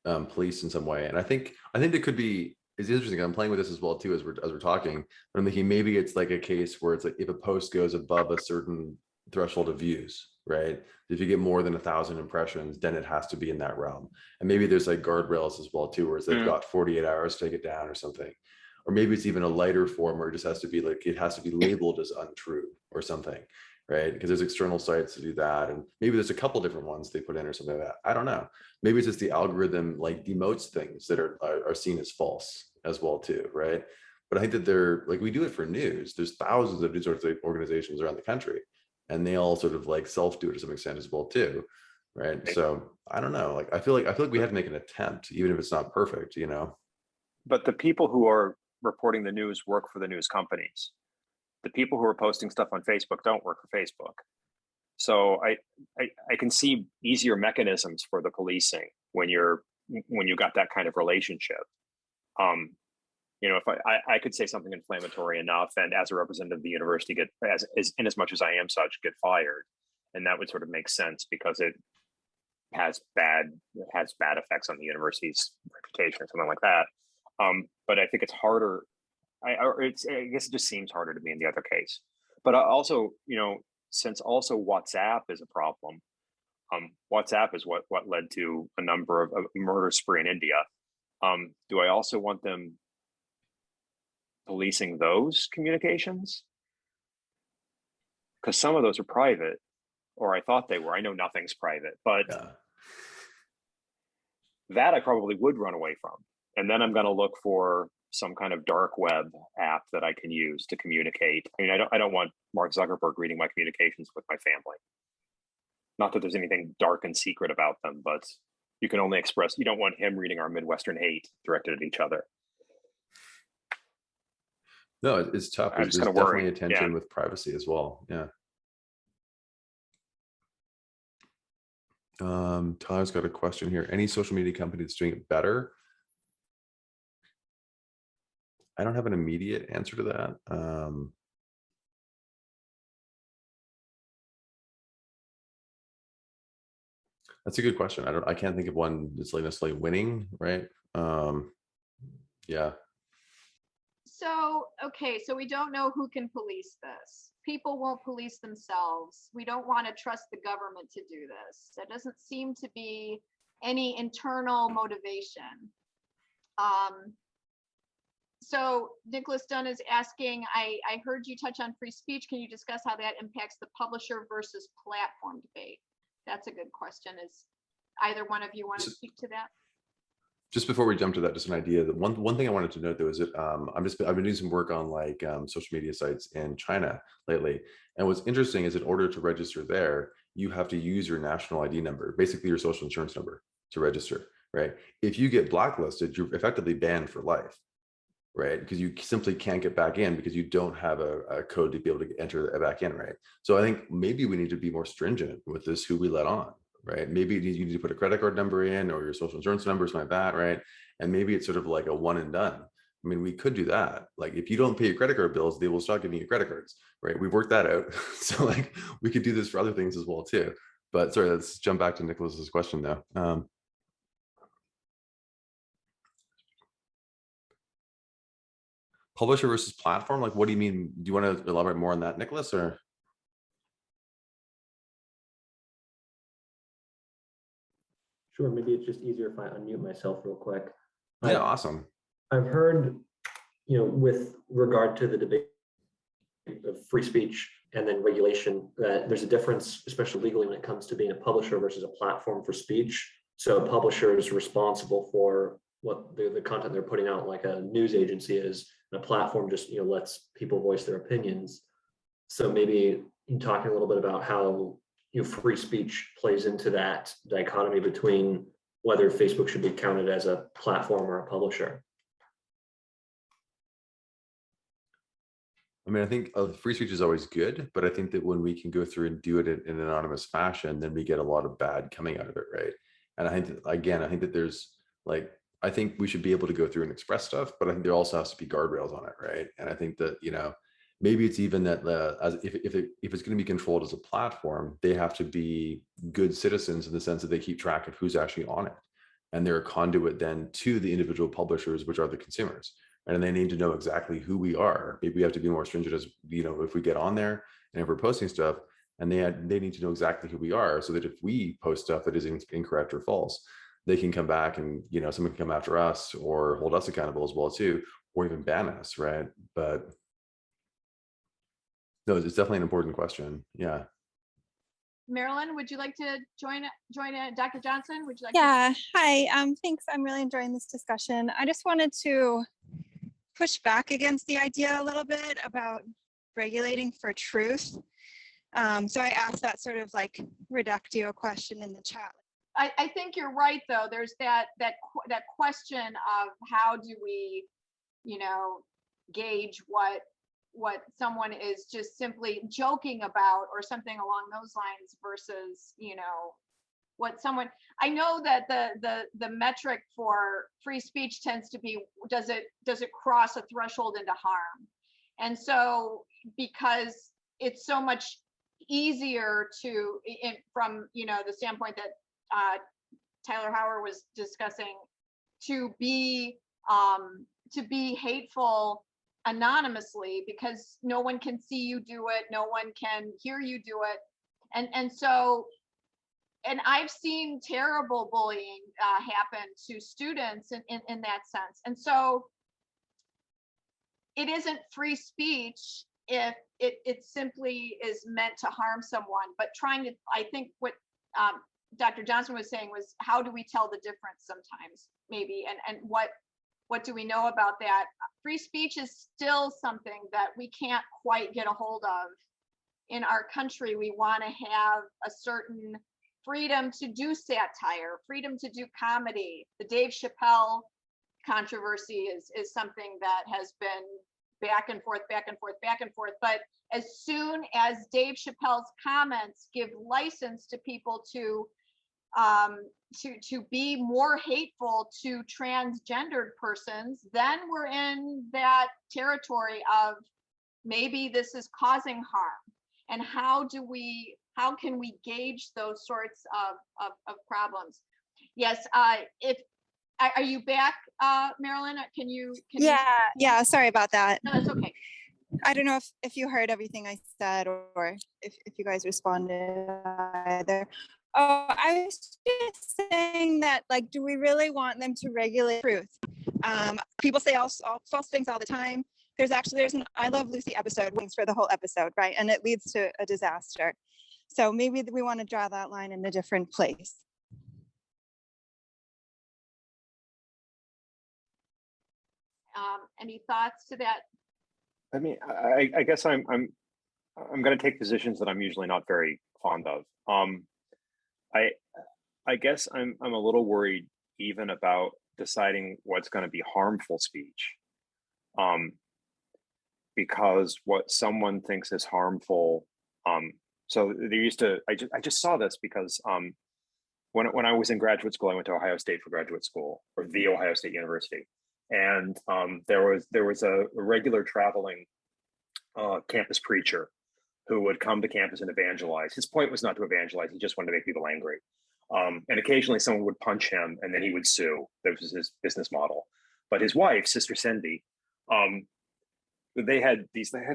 policed in some way, and I think there could be, it's interesting. I'm playing with this as well too as we're talking. But I'm thinking maybe it's like a case where it's like if a post goes above a certain threshold of views, right? If you get more than 1,000 impressions, then it has to be in that realm. And maybe there's like guardrails as well too, where they've got 48 hours to take it down or something. Or maybe it's even a lighter form where it just has to be like, it has to be labeled as untrue or something, right? Because there's external sites to do that. And maybe there's a couple different ones they put in or something like that. I don't know. Maybe it's just the algorithm like demotes things that are seen as false as well too, right? But I think that they're like, we do it for news. There's thousands of news organizations around the country, and they all sort of like self-do it to some extent as well too, right? So I don't know. Like I feel like we have to make an attempt, even if it's not perfect, you know. But the people who are reporting the news work for the news companies. The people who are posting stuff on Facebook don't work for Facebook. So I can see easier mechanisms for the policing when you got that kind of relationship. You know, if I could say something inflammatory enough, and as a representative of the university, get in as much as I am such, get fired, and that would sort of make sense because it has bad effects on the university's reputation or something like that. But I think it's harder. I guess it just seems harder to me in the other case. But also, you know, since also WhatsApp is a problem, WhatsApp is what led to a number of murder spree in India. Do I also want them policing those communications? Because some of those are private, or I thought they were. I know nothing's private, but that I probably would run away from. And then I'm going to look for some kind of dark web app that I can use to communicate. I mean, I don't want Mark Zuckerberg reading my communications with my family. Not that there's anything dark and secret about them, but you can only express, you don't want him reading our Midwestern hate directed at each other. No, it's tough. There's definitely a tension with privacy as well. Yeah. Tyler's got a question here. Any social media company that's doing it better? I don't have an immediate answer to that. That's a good question. I can't think of one that's like necessarily winning, right? Yeah. So, okay, so we don't know who can police this. people won't police themselves. We don't want to trust the government to do this. There doesn't seem to be any internal motivation. So Nicholas Dunn is asking, I heard you touch on free speech. Can you discuss how that impacts the publisher versus platform debate? That's a good question. Is either one of you want to speak to that? Just before we jump to that, just an idea that one thing I wanted to note though is that I've been doing some work on like social media sites in China lately, and what's interesting is in order to register there, you have to use your national ID number, basically your social insurance number, to register, right? If you get blacklisted, you're effectively banned for life, right? Because you simply can't get back in because you don't have a code to be able to enter back in, right? So I think maybe we need to be more stringent with this, who we let on. Right? Maybe you need to put a credit card number in or your social insurance number, something like that, right? And maybe it's sort of like a one and done. I mean, we could do that. Like if you don't pay your credit card bills, they will start giving you credit cards, right? We've worked that out. So like we could do this for other things as well too. But sorry, let's jump back to Nicholas's question though. Publisher versus platform, like what do you mean? Do you want to elaborate more on that, Nicholas, or? Sure, maybe it's just easier if I unmute myself real quick. Yeah, awesome. I've heard, with regard to the debate of free speech and then regulation, that there's a difference, especially legally, when it comes to being a publisher versus a platform for speech. So a publisher is responsible for what the content they're putting out, like a news agency is, and a platform just lets people voice their opinions. So maybe talking a little bit about how free speech plays into that dichotomy between whether Facebook should be counted as a platform or a publisher. I mean, I think free speech is always good, but I think that when we can go through and do it in an anonymous fashion, then we get a lot of bad coming out of it, right? And I think that, again, I think that there's like, I think we should be able to go through and express stuff, but I think there also has to be guardrails on it, right? And I think that, maybe it's even that if it's going to be controlled as a platform, they have to be good citizens in the sense that they keep track of who's actually on it. And they're a conduit then to the individual publishers, which are the consumers. And they need to know exactly who we are. Maybe we have to be more stringent as, if we get on there and if we're posting stuff, and they need to know exactly who we are, so that if we post stuff that is incorrect or false, they can come back and, someone can come after us or hold us accountable as well too, or even ban us, right? But no, it's definitely an important question. Yeah. Marilyn, would you like to join Dr. Johnson? Would you like Yeah, hi, thanks. I'm really enjoying this discussion. I just wanted to push back against the idea a little bit about regulating for truth. So I asked that sort of like reductio question in the chat. I think you're right, though. There's that question of how do we, gauge what someone is just simply joking about or something along those lines versus, what someone, I know that the metric for free speech tends to be, does it cross a threshold into harm? And so because it's so much easier to, from, the standpoint that Tyler Hauer was discussing, to be hateful anonymously because no one can see you do it, no one can hear you do it, and so, and I've seen terrible bullying happen to students in that sense. And so it isn't free speech if it simply is meant to harm someone, but trying to, I think what Dr. Johnson was saying was, how do we tell the difference sometimes, maybe, and what do we know about that? Free speech is still something that we can't quite get a hold of in our country. We want to have a certain freedom to do satire, freedom to do comedy. The Dave Chappelle controversy is something that has been back and forth, back and forth, back and forth. But as soon as Dave Chappelle's comments give license to people to be more hateful to transgendered persons, then we're in that territory of maybe this is causing harm. And how can we gauge those sorts of problems? Yes, are you back, Marilyn? Can you? Yeah, sorry about that. No, that's okay. I don't know if you heard everything I said or if you guys responded either. Oh, I was just saying that, like, do we really want them to regulate truth? People say all false things all the time. There's an I Love Lucy episode, wings for the whole episode, right? And it leads to a disaster. So maybe we want to draw that line in a different place. Any thoughts to that? I mean, I guess I'm going to take positions that I'm usually not very fond of. I guess I'm a little worried even about deciding what's going to be harmful speech, because what someone thinks is harmful. So there used to, I just saw this because when I was in graduate school, I went to Ohio State for graduate school, or the Ohio State University, and there was a regular traveling campus preacher who would come to campus and evangelize. His point was not to evangelize; he just wanted to make people angry. And occasionally, someone would punch him, and then he would sue. That was his business model. But his wife, Sister Cindy, they had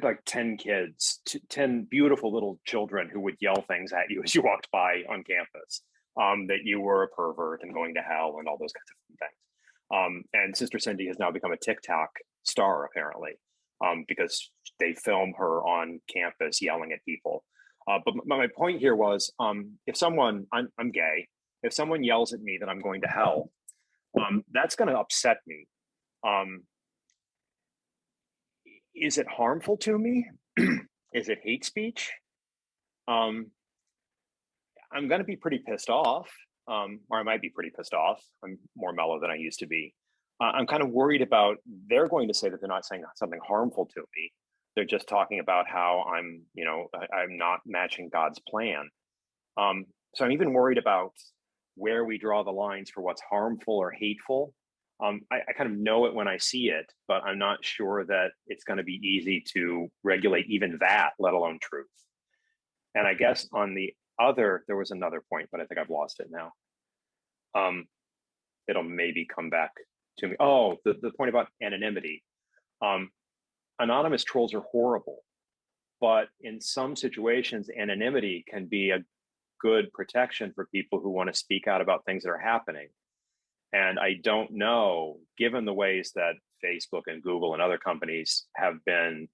like 10 kids, 10 beautiful little children who would yell things at you as you walked by on campus, that you were a pervert and going to hell and all those kinds of things. And Sister Cindy has now become a TikTok star, apparently, because they film her on campus yelling at people. But my point here was, if someone, I'm gay, if someone yells at me that I'm going to hell, that's going to upset me. Is it harmful to me? Is it hate speech? I'm going to be pretty pissed off, or I might be pretty pissed off. I'm more mellow than I used to be. I'm kind of worried about, they're going to say that they're not saying something harmful to me. They're just talking about how I'm not matching God's plan. So I'm even worried about where we draw the lines for what's harmful or hateful. I kind of know it when I see it, but I'm not sure that it's going to be easy to regulate even that, let alone truth. And I guess there was another point, but I think I've lost it now. It'll maybe come back to me. Oh, the point about anonymity. Anonymous trolls are horrible, but in some situations, anonymity can be a good protection for people who want to speak out about things that are happening. And I don't know, given the ways that Facebook and Google and other companies have been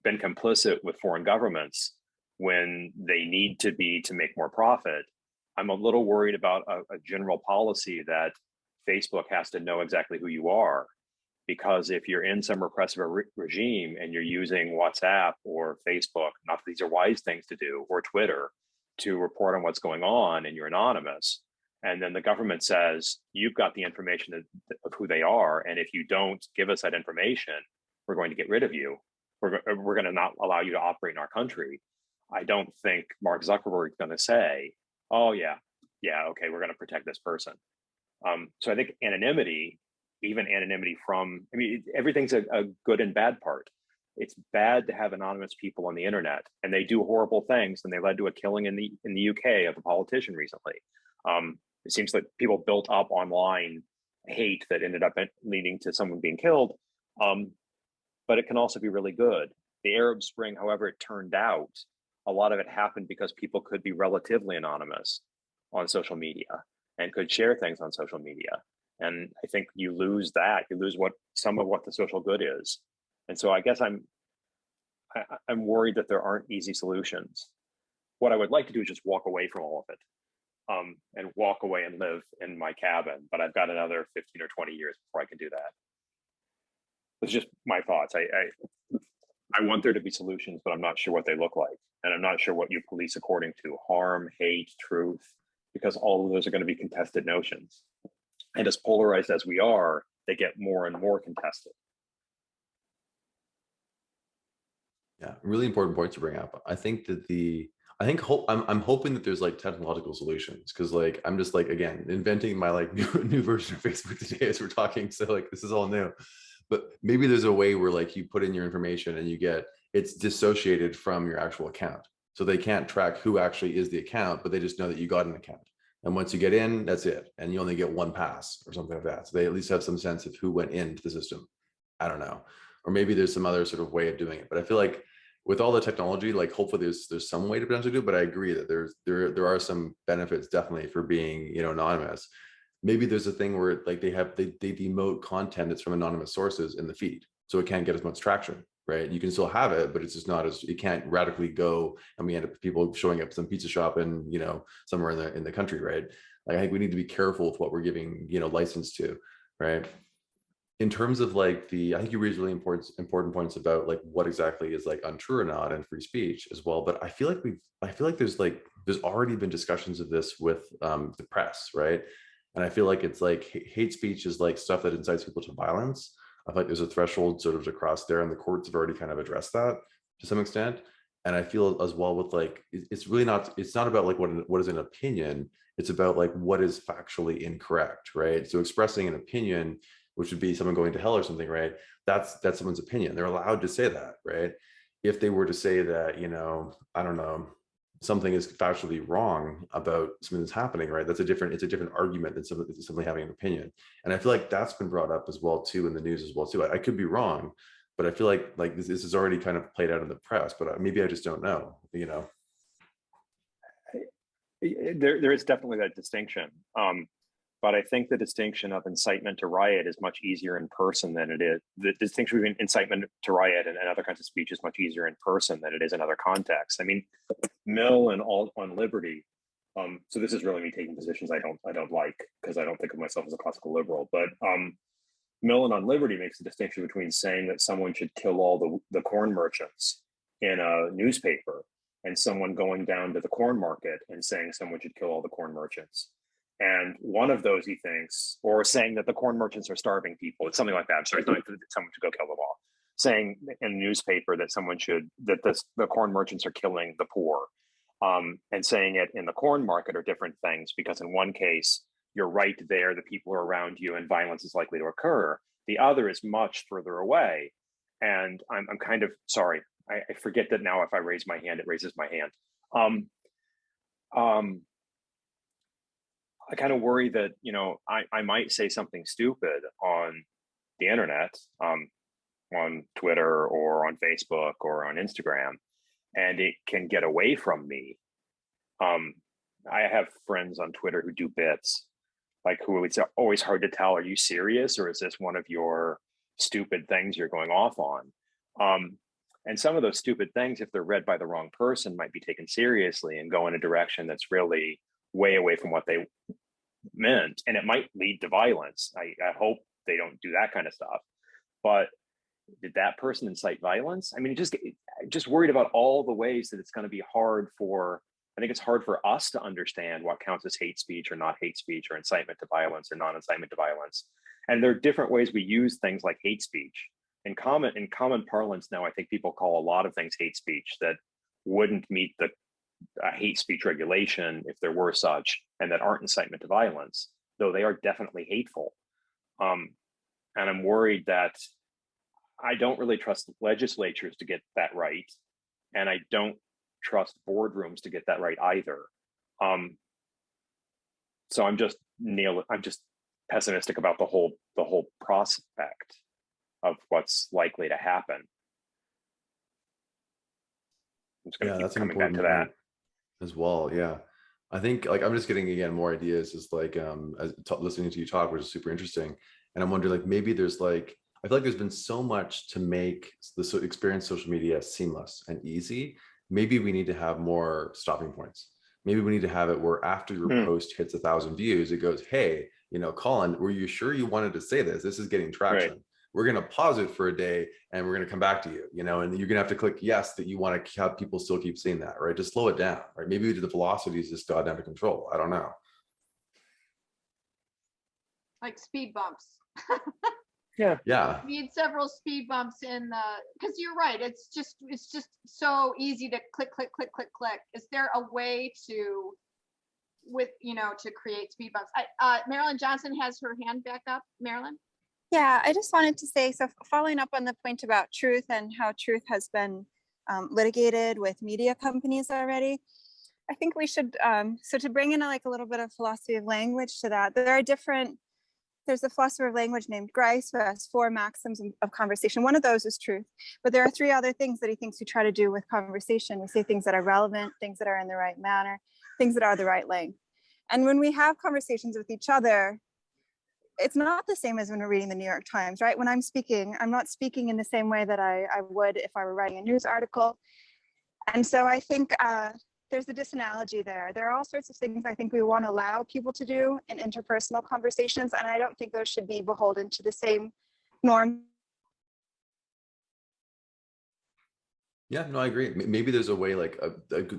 complicit with foreign governments when they need to be to make more profit, I'm a little worried about a general policy that Facebook has to know exactly who you are. Because if you're in some repressive regime and you're using WhatsApp or Facebook, not that these are wise things to do, or Twitter, to report on what's going on, and you're anonymous, and then the government says, you've got the information of who they are, and if you don't give us that information, we're going to get rid of you. We're going to not allow you to operate in our country. I don't think Mark Zuckerberg is going to say, oh yeah, okay, we're going to protect this person. So I think anonymity, even anonymity from, everything's a good and bad part. It's bad to have anonymous people on the internet, and they do horrible things, and they led to a killing in the UK of a politician recently. It seems that people built up online hate that ended up leading to someone being killed. But it can also be really good. The Arab Spring, however it turned out, a lot of it happened because people could be relatively anonymous on social media and could share things on social media. And I think you lose that. You lose some of what the social good is. And so I guess I'm worried that there aren't easy solutions. What I would like to do is just walk away from all of it, and walk away and live in my cabin. But I've got another 15 or 20 years before I can do that. It's just my thoughts. I want there to be solutions, but I'm not sure what they look like. And I'm not sure what you police according to harm, hate, truth, because all of those are going to be contested notions. And as polarized as we are, they get more and more contested. Yeah, really important point to bring up. I think that I'm hoping that there's like technological solutions, because like I'm just like, again, inventing my like new version of Facebook today as we're talking. So like this is all new. But maybe there's a way where like you put in your information and it's dissociated from your actual account. So they can't track who actually is the account, but they just know that you got an account. And once you get in, that's it. And you only get one pass or something like that. So they at least have some sense of who went into the system. I don't know. Or maybe there's some other sort of way of doing it. But I feel like with all the technology, like hopefully there's some way to potentially do it, but I agree that there are some benefits definitely for being, anonymous. Maybe there's a thing where like they demote content that's from anonymous sources in the feed, so it can't get as much traction, right? You can still have it, but it's just not as, it can't radically go, and we end up with people showing up some pizza shop in, somewhere in the country, right? Like I think we need to be careful with what we're giving, license to, right? In terms of like I think you raised really important points about like what exactly is like untrue or not in free speech as well. But I feel like there's already been discussions of this with the press, right? And I feel like it's like hate speech is like stuff that incites people to violence. I feel like there's a threshold sort of to cross there, and the courts have already kind of addressed that to some extent. And I feel as well with like it's not about like what is an opinion. It's about like what is factually incorrect, right? So expressing an opinion, which would be someone going to hell or something, right? That's someone's opinion. They're allowed to say that, right? If they were to say that, I don't know, something is factually wrong about something that's happening, right? It's a different argument than simply having an opinion. And I feel like that's been brought up as well too in the news as well too. I could be wrong, but I feel like this is already kind of played out in the press, but maybe I just don't know, There is definitely that distinction. But I think the distinction of incitement to riot is much easier in person than it is. The distinction between incitement to riot and other kinds of speech is much easier in person than it is in other contexts. I mean, Mill and on Liberty. So this is really me taking positions I don't like, because I don't think of myself as a classical liberal. But Mill and on Liberty makes a distinction between saying that someone should kill all the corn merchants in a newspaper, and someone going down to the corn market and saying someone should kill all the corn merchants. And one of those, he thinks, or saying that the corn merchants are starving people. It's something like that. I'm sorry, it's not like someone should go kill them all. Saying in a newspaper that the corn merchants are killing the poor. And saying it in the corn market are different things, because in one case, you're right there, the people are around you and violence is likely to occur. The other is much further away. And I'm kind of sorry. I forget that now if I raise my hand, it raises my hand. I kind of worry that, I might say something stupid on the internet, on Twitter or on Facebook or on Instagram, and it can get away from me. I have friends on Twitter who do bits, like who it's always hard to tell, are you serious or is this one of your stupid things you're going off on? And some of those stupid things, if they're read by the wrong person, might be taken seriously and go in a direction that's really way away from what they meant, and it might lead to violence. I hope they don't do that kind of stuff. But did that person incite violence? I mean, just worried about all the ways that it's going to be hard for, I think it's hard for us to understand what counts as hate speech or not hate speech, or incitement to violence or non-incitement to violence. And there are different ways we use things like hate speech. In common parlance now, I think people call a lot of things hate speech that wouldn't meet the hate speech regulation if there were such, and that aren't incitement to violence, though they are definitely hateful. And I'm worried that I don't really trust legislatures to get that right, and I don't trust boardrooms to get that right either. So I'm just pessimistic about the whole prospect of what's likely to happen. I'm just going to keep coming back to that as well. Yeah, I think like I'm just getting again more ideas, just like listening to you talk, which is super interesting. And I'm wondering, like, maybe there's like, I feel like there's been so much to make the experience social media seamless and easy. Maybe we need to have more stopping points. Maybe we need to have it where after your post hits 1,000 views, it goes, hey, Colin, were you sure you wanted to say this? This is getting traction. Right. We're going to pause it for a day and we're going to come back to you, and you're going to have to click yes that you want to have people still keep seeing that, right? Just slow it down, right? Maybe the velocity is just got down to control. I don't know. Like speed bumps. Yeah. We need several speed bumps because you're right. It's just so easy to click. Is there a way to create speed bumps? Marilyn Johnson has her hand back up. Marilyn? Yeah, I just wanted to say, so following up on the point about truth and how truth has been litigated with media companies already, I think we should, so to bring in a little bit of philosophy of language to that, there are different there's a philosopher of language named Grice who has 4 maxims of conversation. One of those is truth, but there are 3 other things that he thinks we try to do with conversation. We say things that are relevant, things that are in the right manner, things that are the right length. And when we have conversations with each other, it's not the same as when we're reading the New York Times, right? When I'm speaking, I'm not speaking in the same way that I would if I were writing a news article. And so I think there's a disanalogy there. There are all sorts of things I think we want to allow people to do in interpersonal conversations, and I don't think those should be beholden to the same norm. Yeah, no, I agree. Maybe there's a way, like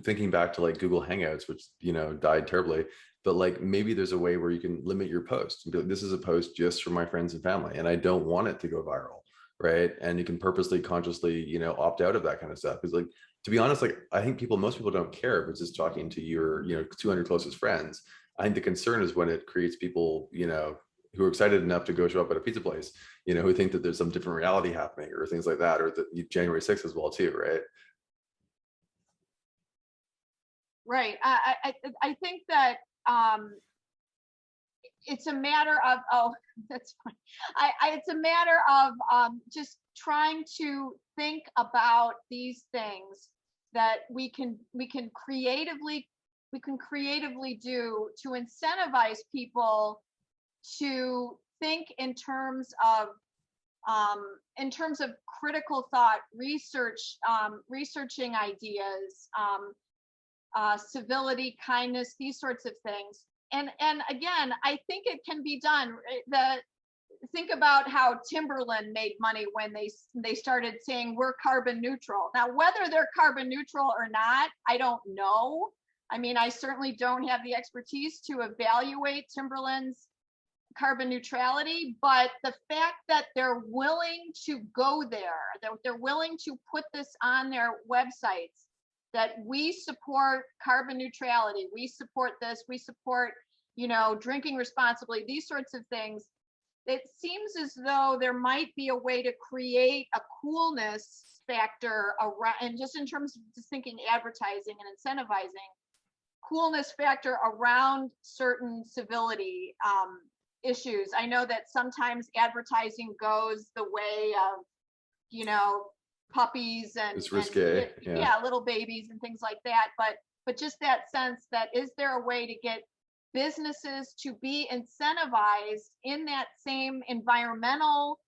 thinking back to like Google Hangouts, which, you know, died terribly, but like maybe there's a way where you can limit your post and be like, this is a post just for my friends and family, and I don't want it to go viral, right? And you can purposely, consciously, you know, opt out of that kind of stuff. Because like, to be honest, like I think most people don't care if it's just talking to your, you know, 200 closest friends. I think the concern is when it creates people, you know, who are excited enough to go show up at a pizza place, you know, who think that there's some different reality happening or things like that, or the January 6th as well too, right? Right. I think that it's a matter of, oh, that's fine. It's a matter of just trying to think about these things that we can creatively do to incentivize people to think in terms of critical thought, research, researching ideas, civility, kindness, these sorts of things. And again, I think it can be done. Think about how Timberland made money when they started saying we're carbon neutral. Now, whether they're carbon neutral or not, I don't know. I mean, I certainly don't have the expertise to evaluate Timberland's carbon neutrality, but the fact that they're willing to go there, that they're willing to put this on their websites, that we support carbon neutrality, we support this, we support, you know, drinking responsibly, these sorts of things. It seems as though there might be a way to create a coolness factor around, and just in terms of just thinking advertising and incentivizing, coolness factor around certain civility issues. I know that sometimes advertising goes the way of, you know, puppies and It's risque. Yeah, little babies and things like that. But just that sense that, is there a way to get businesses to be incentivized in that same environmental,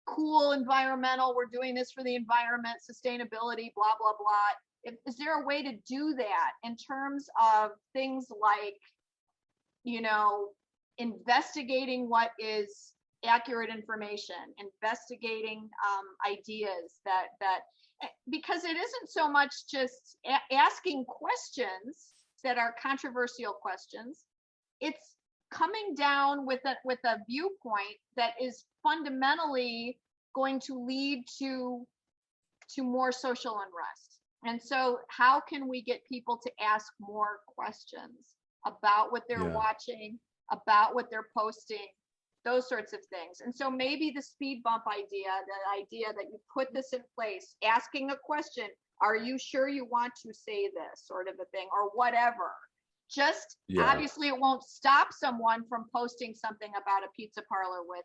cool environmental, we're doing this for the environment, sustainability, blah, blah, blah. Is there a way to do that in terms of things like, you know, investigating what is accurate information, investigating ideas that because it isn't so much just asking questions that are controversial questions. It's coming down with a viewpoint that is fundamentally going to lead to more social unrest. And so how can we get people to ask more questions about what they're watching, about what they're posting, those sorts of things? And so maybe the speed bump idea, the idea that you put this in place, asking a question, are you sure you want to say this, sort of a thing, or whatever. Just obviously it won't stop someone from posting something about a pizza parlor with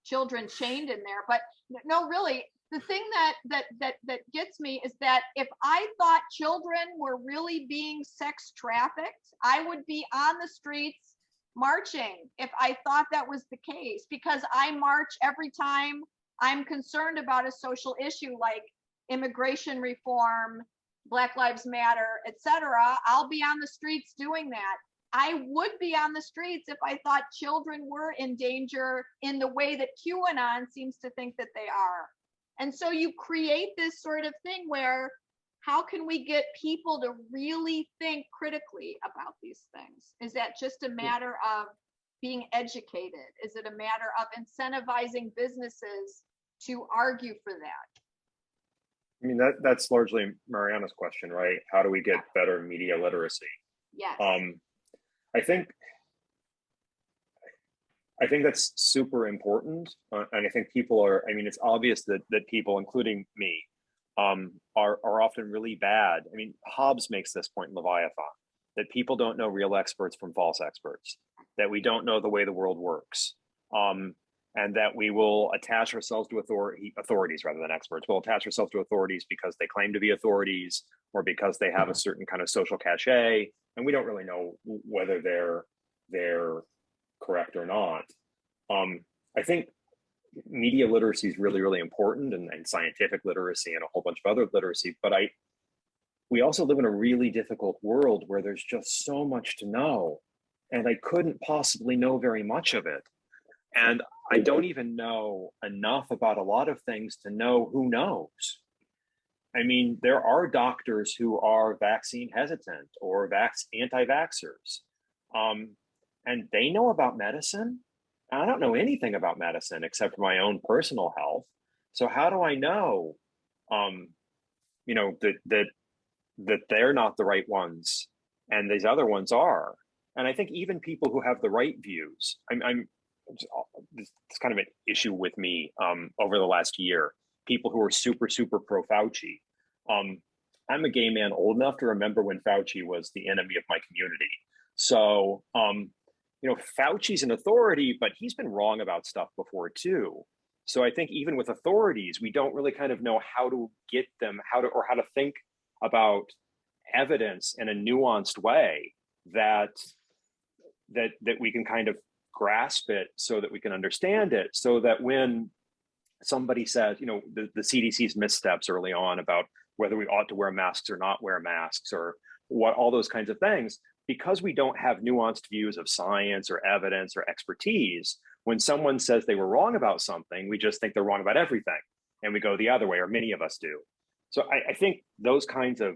children chained in there. But no, really, the thing that gets me is that if I thought children were really being sex trafficked, I would be on the streets marching if I thought that was the case, because I march every time I'm concerned about a social issue like immigration reform, Black Lives Matter, etc. I'll be on the streets doing that. I would be on the streets if I thought children were in danger in the way that QAnon seems to think that they are. And so you create this sort of thing where, how can we get people to really think critically about these things? Is that just a matter of being educated? Is it a matter of incentivizing businesses to argue for that? I mean, that's largely Mariana's question, right? How do we get better media literacy? Yes. I think that's super important, and I think people are. I mean, it's obvious that people, including me, are often really bad. I mean, Hobbes makes this point in Leviathan, that people don't know real experts from false experts, that we don't know the way the world works, and that we will attach ourselves to authorities rather than experts. We'll attach ourselves to authorities because they claim to be authorities or because they have a certain kind of social cachet, and we don't really know whether they're correct or not. I think media literacy is really, really important, and scientific literacy and a whole bunch of other literacy. But we also live in a really difficult world where there's just so much to know, and I couldn't possibly know very much of it. And I don't even know enough about a lot of things to know who knows. I mean, there are doctors who are vaccine hesitant or anti-vaxxers, and they know about medicine. I don't know anything about medicine except for my own personal health. So how do I know, that they're not the right ones and these other ones are? And I think even people who have the right views, it's kind of an issue with me over the last year. People who are super, super pro Fauci. I'm a gay man old enough to remember when Fauci was the enemy of my community. So, Fauci's an authority, but he's been wrong about stuff before too. So I think even with authorities, we don't really kind of know how to get them, how to think about evidence in a nuanced way that we can kind of grasp it so that we can understand it, so that when somebody says, the CDC's missteps early on about whether we ought to wear masks or not wear masks or what, all those kinds of things, because we don't have nuanced views of science or evidence or expertise, when someone says they were wrong about something, we just think they're wrong about everything. And we go the other way, or many of us do. So I think those kinds of,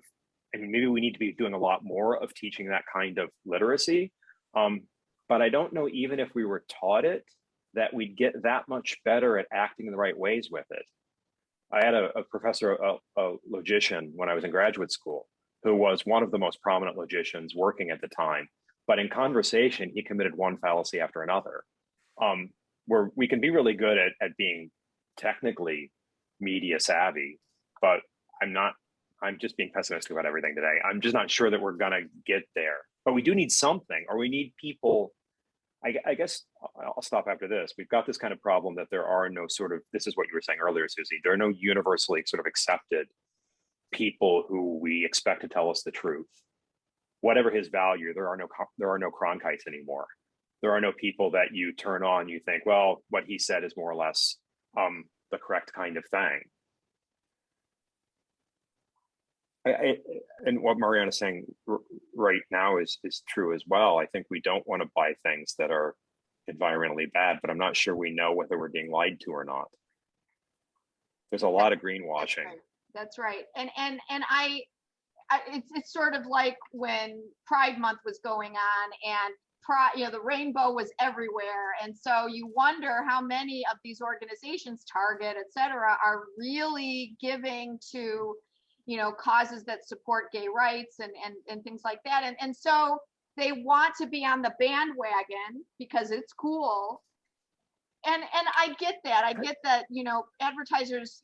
maybe we need to be doing a lot more of teaching that kind of literacy. But I don't know, even if we were taught it, that we'd get that much better at acting in the right ways with it. I had a professor, a logician, when I was in graduate school, who was one of the most prominent logicians working at the time. But in conversation, he committed one fallacy after another. Where we can be really good at being technically media savvy, but I'm just being pessimistic about everything today. I'm just not sure that we're gonna get there. But we do need something, or we need people. I guess I'll stop after this. We've got this kind of problem that there are no sort of, this is what you were saying earlier, Susie, there are no universally sort of accepted people who we expect to tell us the truth. Whatever his value, there are no Cronkites anymore. There are no people that you turn on, you think, well, what he said is more or less the correct kind of thing. And what Mariana's saying right now is true as well. I think we don't want to buy things that are environmentally bad, but I'm not sure we know whether we're being lied to or not. There's a lot of greenwashing. That's right. And it's sort of like when Pride Month was going on, and the rainbow was everywhere. And so you wonder how many of these organizations, Target, et cetera, are really giving to causes that support gay rights and things like that. And so they want to be on the bandwagon because it's cool. And I get that. I get that, advertisers,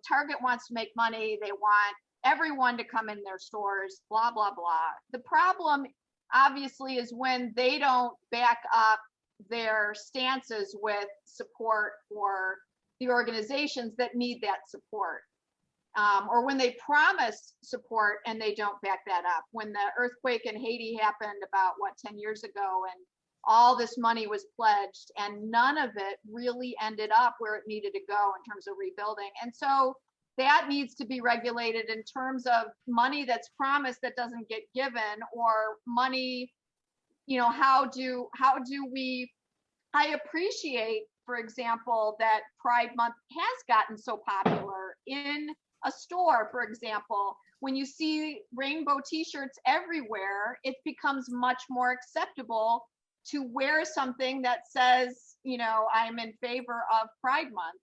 Target wants to make money. They want everyone to come in their stores, blah, blah, blah. The problem obviously is when they don't back up their stances with support for the organizations that need that support. Or when they promise support and they don't back that up. When the earthquake in Haiti happened about 10 years ago, and all this money was pledged and none of it really ended up where it needed to go in terms of rebuilding. And so that needs to be regulated in terms of money that's promised that doesn't get given, or money, how do we, I appreciate, for example, that Pride Month has gotten so popular in a store. For example, when you see rainbow t-shirts everywhere, it becomes much more acceptable to wear something that says, I'm in favor of Pride Month.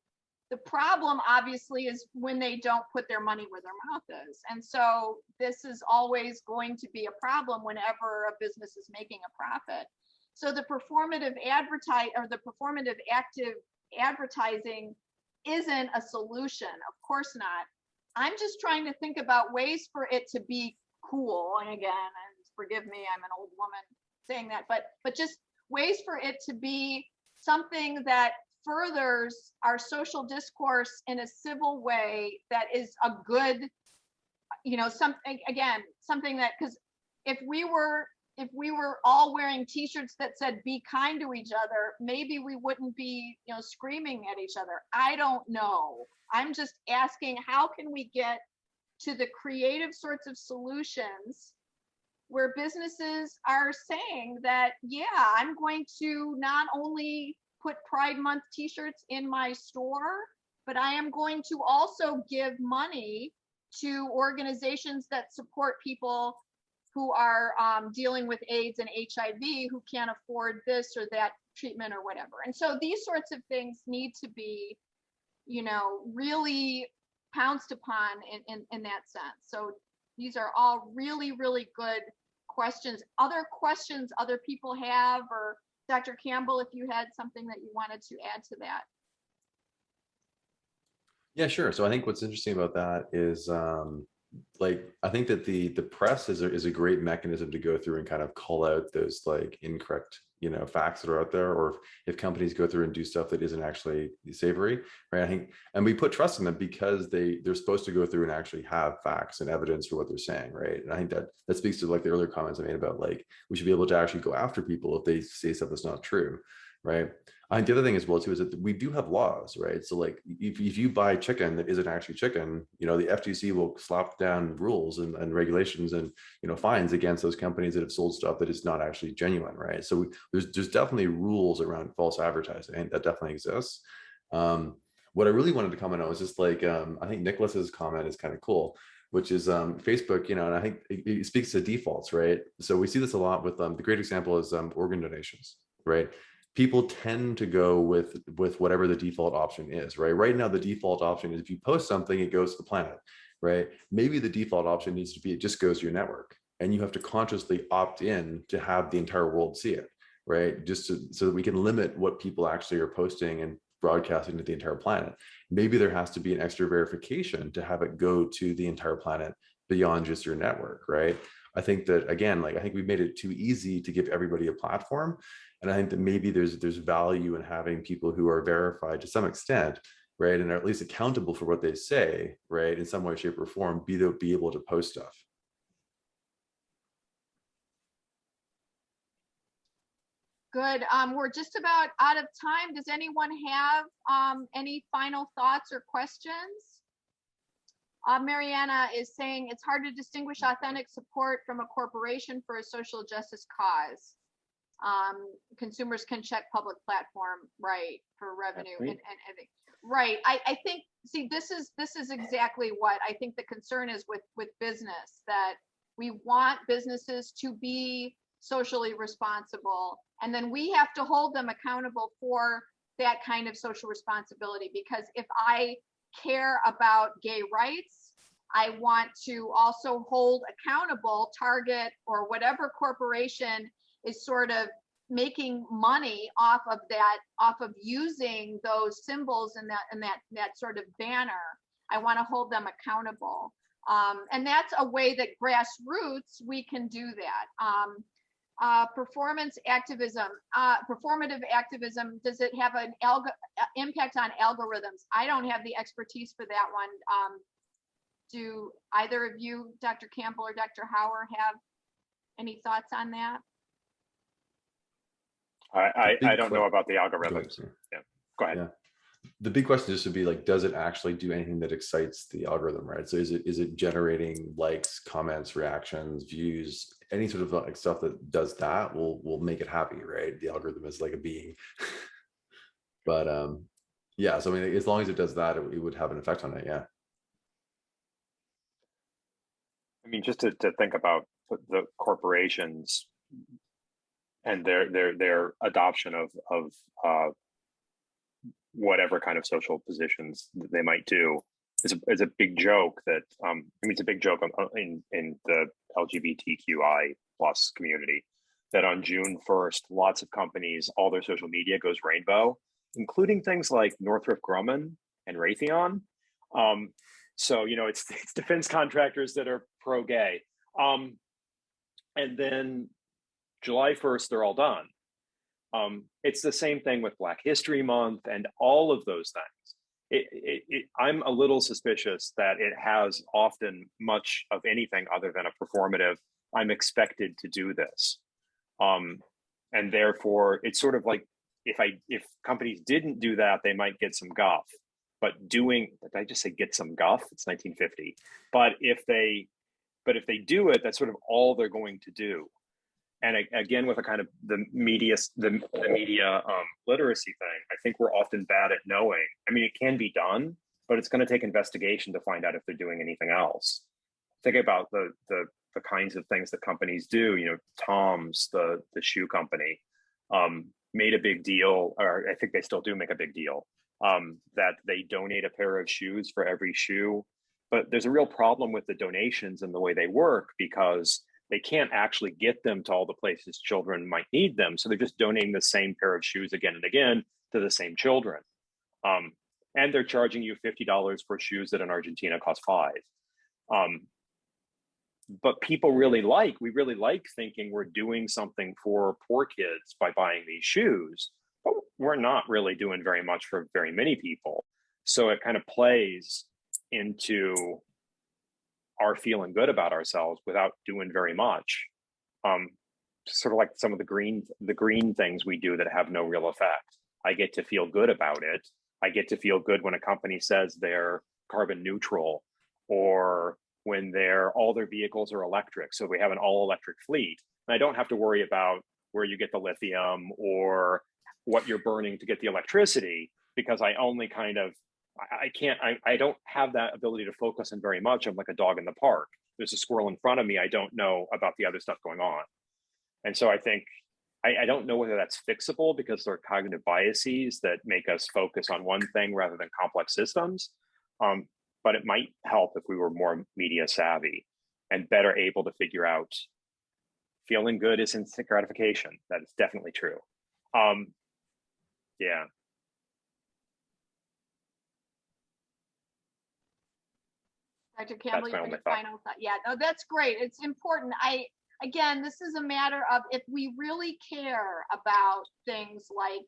The problem obviously is when they don't put their money where their mouth is. And so this is always going to be a problem whenever a business is making a profit. So the performative active advertising isn't a solution, of course not. I'm just trying to think about ways for it to be cool. And again, and forgive me, I'm an old woman saying that, but just ways for it to be something that furthers our social discourse in a civil way that is a good, something, again, something that, because if we were all wearing t-shirts that said be kind to each other, maybe we wouldn't be, screaming at each other. I don't know. I'm just asking, how can we get to the creative sorts of solutions where businesses are saying that, yeah, I'm going to not only put Pride Month t-shirts in my store, but I am going to also give money to organizations that support people who are dealing with AIDS and HIV, who can't afford this or that treatment or whatever. And so these sorts of things need to be, really pounced upon in that sense. So these are all really, really good questions. Other questions other people have, or Dr. Campbell, if you had something that you wanted to add to that. Yeah, sure. So I think what's interesting about that is I think that the press is a great mechanism to go through and kind of call out those like incorrect facts that are out there, or if companies go through and do stuff that isn't actually savory, right? I think, and we put trust in them because they're supposed to go through and actually have facts and evidence for what they're saying, right? And I think that speaks to like the earlier comments I made about like we should be able to actually go after people if they say stuff that's not true, right? I think the other thing as well too is that we do have laws, right? So like if you buy chicken that isn't actually chicken, the FTC will slap down rules and regulations and fines against those companies that have sold stuff that is not actually genuine, right? So there's definitely rules around false advertising that definitely exists. What I really wanted to comment on was just like I think Nicholas's comment is kind of cool, which is Facebook, and I think it speaks to defaults, right? So we see this a lot with the great example is organ donations, right? People tend to go with whatever the default option is, right? Right now, the default option is if you post something, it goes to the planet, right? Maybe the default option needs to be, it just goes to your network and you have to consciously opt in to have the entire world see it, right? So that we can limit what people actually are posting and broadcasting to the entire planet. Maybe there has to be an extra verification to have it go to the entire planet beyond just your network, right? I think that, again, I think we made it too easy to give everybody a platform. And I think that maybe there's value in having people who are verified to some extent, right, and are at least accountable for what they say, right, in some way, shape, or form, be able to post stuff. Good. We're just about out of time. Does anyone have any final thoughts or questions? Mariana is saying it's hard to distinguish authentic support from a corporation for a social justice cause. Consumers can check public platform, right, for revenue and right. I think, see, this is exactly what I think the concern is with business, that we want businesses to be socially responsible, and then we have to hold them accountable for that kind of social responsibility. Because if I care about gay rights, I want to also hold accountable Target or whatever corporation is sort of making money off of using those symbols and that sort of banner. I want to hold them accountable. And that's a way that grassroots we can do that. Performance activism, performative activism, does it have an impact on algorithms? I don't have the expertise for that one. Do either of you, Dr. Campbell or Dr. Hauer, have any thoughts on that? I don't know about the algorithms. Yeah, go ahead. Yeah. The big question just would be like, does it actually do anything that excites the algorithm, right? So is it generating likes, comments, reactions, views, any sort of like stuff that does that will make it happy, right? The algorithm is like a being. But yeah, so I mean, as long as it does that, it would have an effect on it. Yeah. I mean, just to think about the corporations and their adoption of whatever kind of social positions that they might do is a big joke that I mean, it's a big joke in the LGBTQI plus community that on June 1st, lots of companies, all their social media goes rainbow, including things like Northrop Grumman and Raytheon. So, it's defense contractors that are pro-gay. And then July 1st, they're all done. It's the same thing with Black History Month and all of those things. I'm a little suspicious that it has often much of anything other than a performative, I'm expected to do this. And therefore, it's sort of like, if companies didn't do that, they might get some guff. But did I just say get some guff? It's 1950. But if they do it, that's sort of all they're going to do. And again, with a kind of the media literacy thing, I think we're often bad at knowing. I mean, it can be done, but it's going to take investigation to find out if they're doing anything else. Think about the kinds of things that companies do. You know, Tom's, the shoe company, made a big deal, or I think they still do make a big deal, that they donate a pair of shoes for every shoe. But there's a real problem with the donations and the way they work, because they can't actually get them to all the places children might need them. So they're just donating the same pair of shoes again and again to the same children. And they're charging you $50 for shoes that in Argentina cost $5. But we really like thinking we're doing something for poor kids by buying these shoes, but we're not really doing very much for very many people. So it kind of plays into our feeling good about ourselves without doing very much. Sort of like some of the green things we do that have no real effect. I get to feel good about it. I get to feel good when a company says they're carbon neutral, or when all their vehicles are electric. So we have an all electric fleet. And I don't have to worry about where you get the lithium or what you're burning to get the electricity, because I only kind of, I don't have that ability to focus on very much. I'm like a dog in the park. There's a squirrel in front of me. I don't know about the other stuff going on. And so I think, I don't know whether that's fixable, because there are cognitive biases that make us focus on one thing rather than complex systems. But it might help if we were more media savvy and better able to figure out feeling good is instant gratification. That is definitely true. Yeah. Dr. Campbell, That's my your only thought. final thought. Yeah, no, that's great. It's important. Again, this is a matter of, if we really care about things like,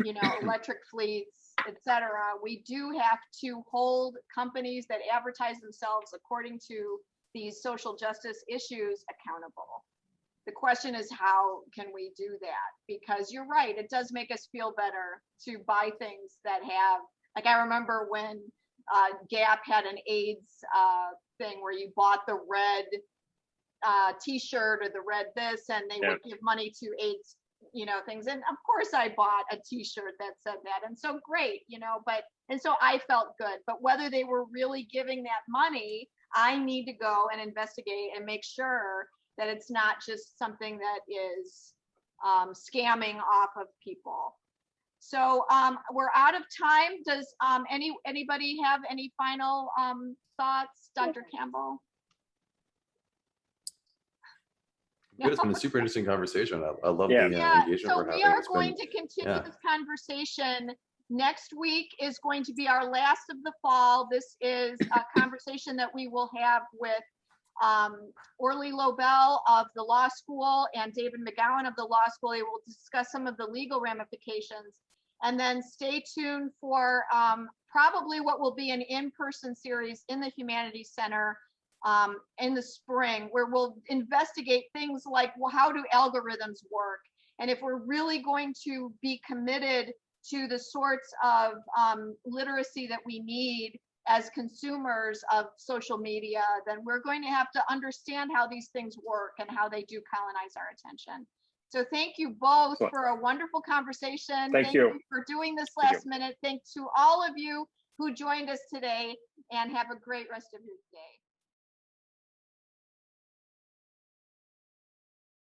you know, electric fleets, etc., we do have to hold companies that advertise themselves according to these social justice issues accountable. The question is, how can we do that? Because you're right, it does make us feel better to buy things that have, like, I remember when Gap had an AIDS thing where you bought the red t-shirt or the red this, and they would give money to AIDS, you know, things. And of course I bought a t-shirt that said that, and so great, you know, and so I felt good. But whether they were really giving that money, I need to go and investigate and make sure that it's not just something that is scamming off of people. So we're out of time. Does anybody have any final thoughts, Dr. Campbell? Good. It's been a super interesting conversation. I love the engagement so we're having. We are going to continue this conversation. Next week is going to be our last of the fall. This is a conversation that we will have with Orly Lobel of the law school and David McGowan of the law school. They will discuss some of the legal ramifications. And then stay tuned for probably what will be an in-person series in the Humanities Center in the spring, where we'll investigate things like, well, how do algorithms work? And if we're really going to be committed to the sorts of literacy that we need as consumers of social media, then we're going to have to understand how these things work and how they do colonize our attention. So thank you both for a wonderful conversation. Thank you for doing this last minute. Thanks to all of you who joined us today, and have a great rest of your day.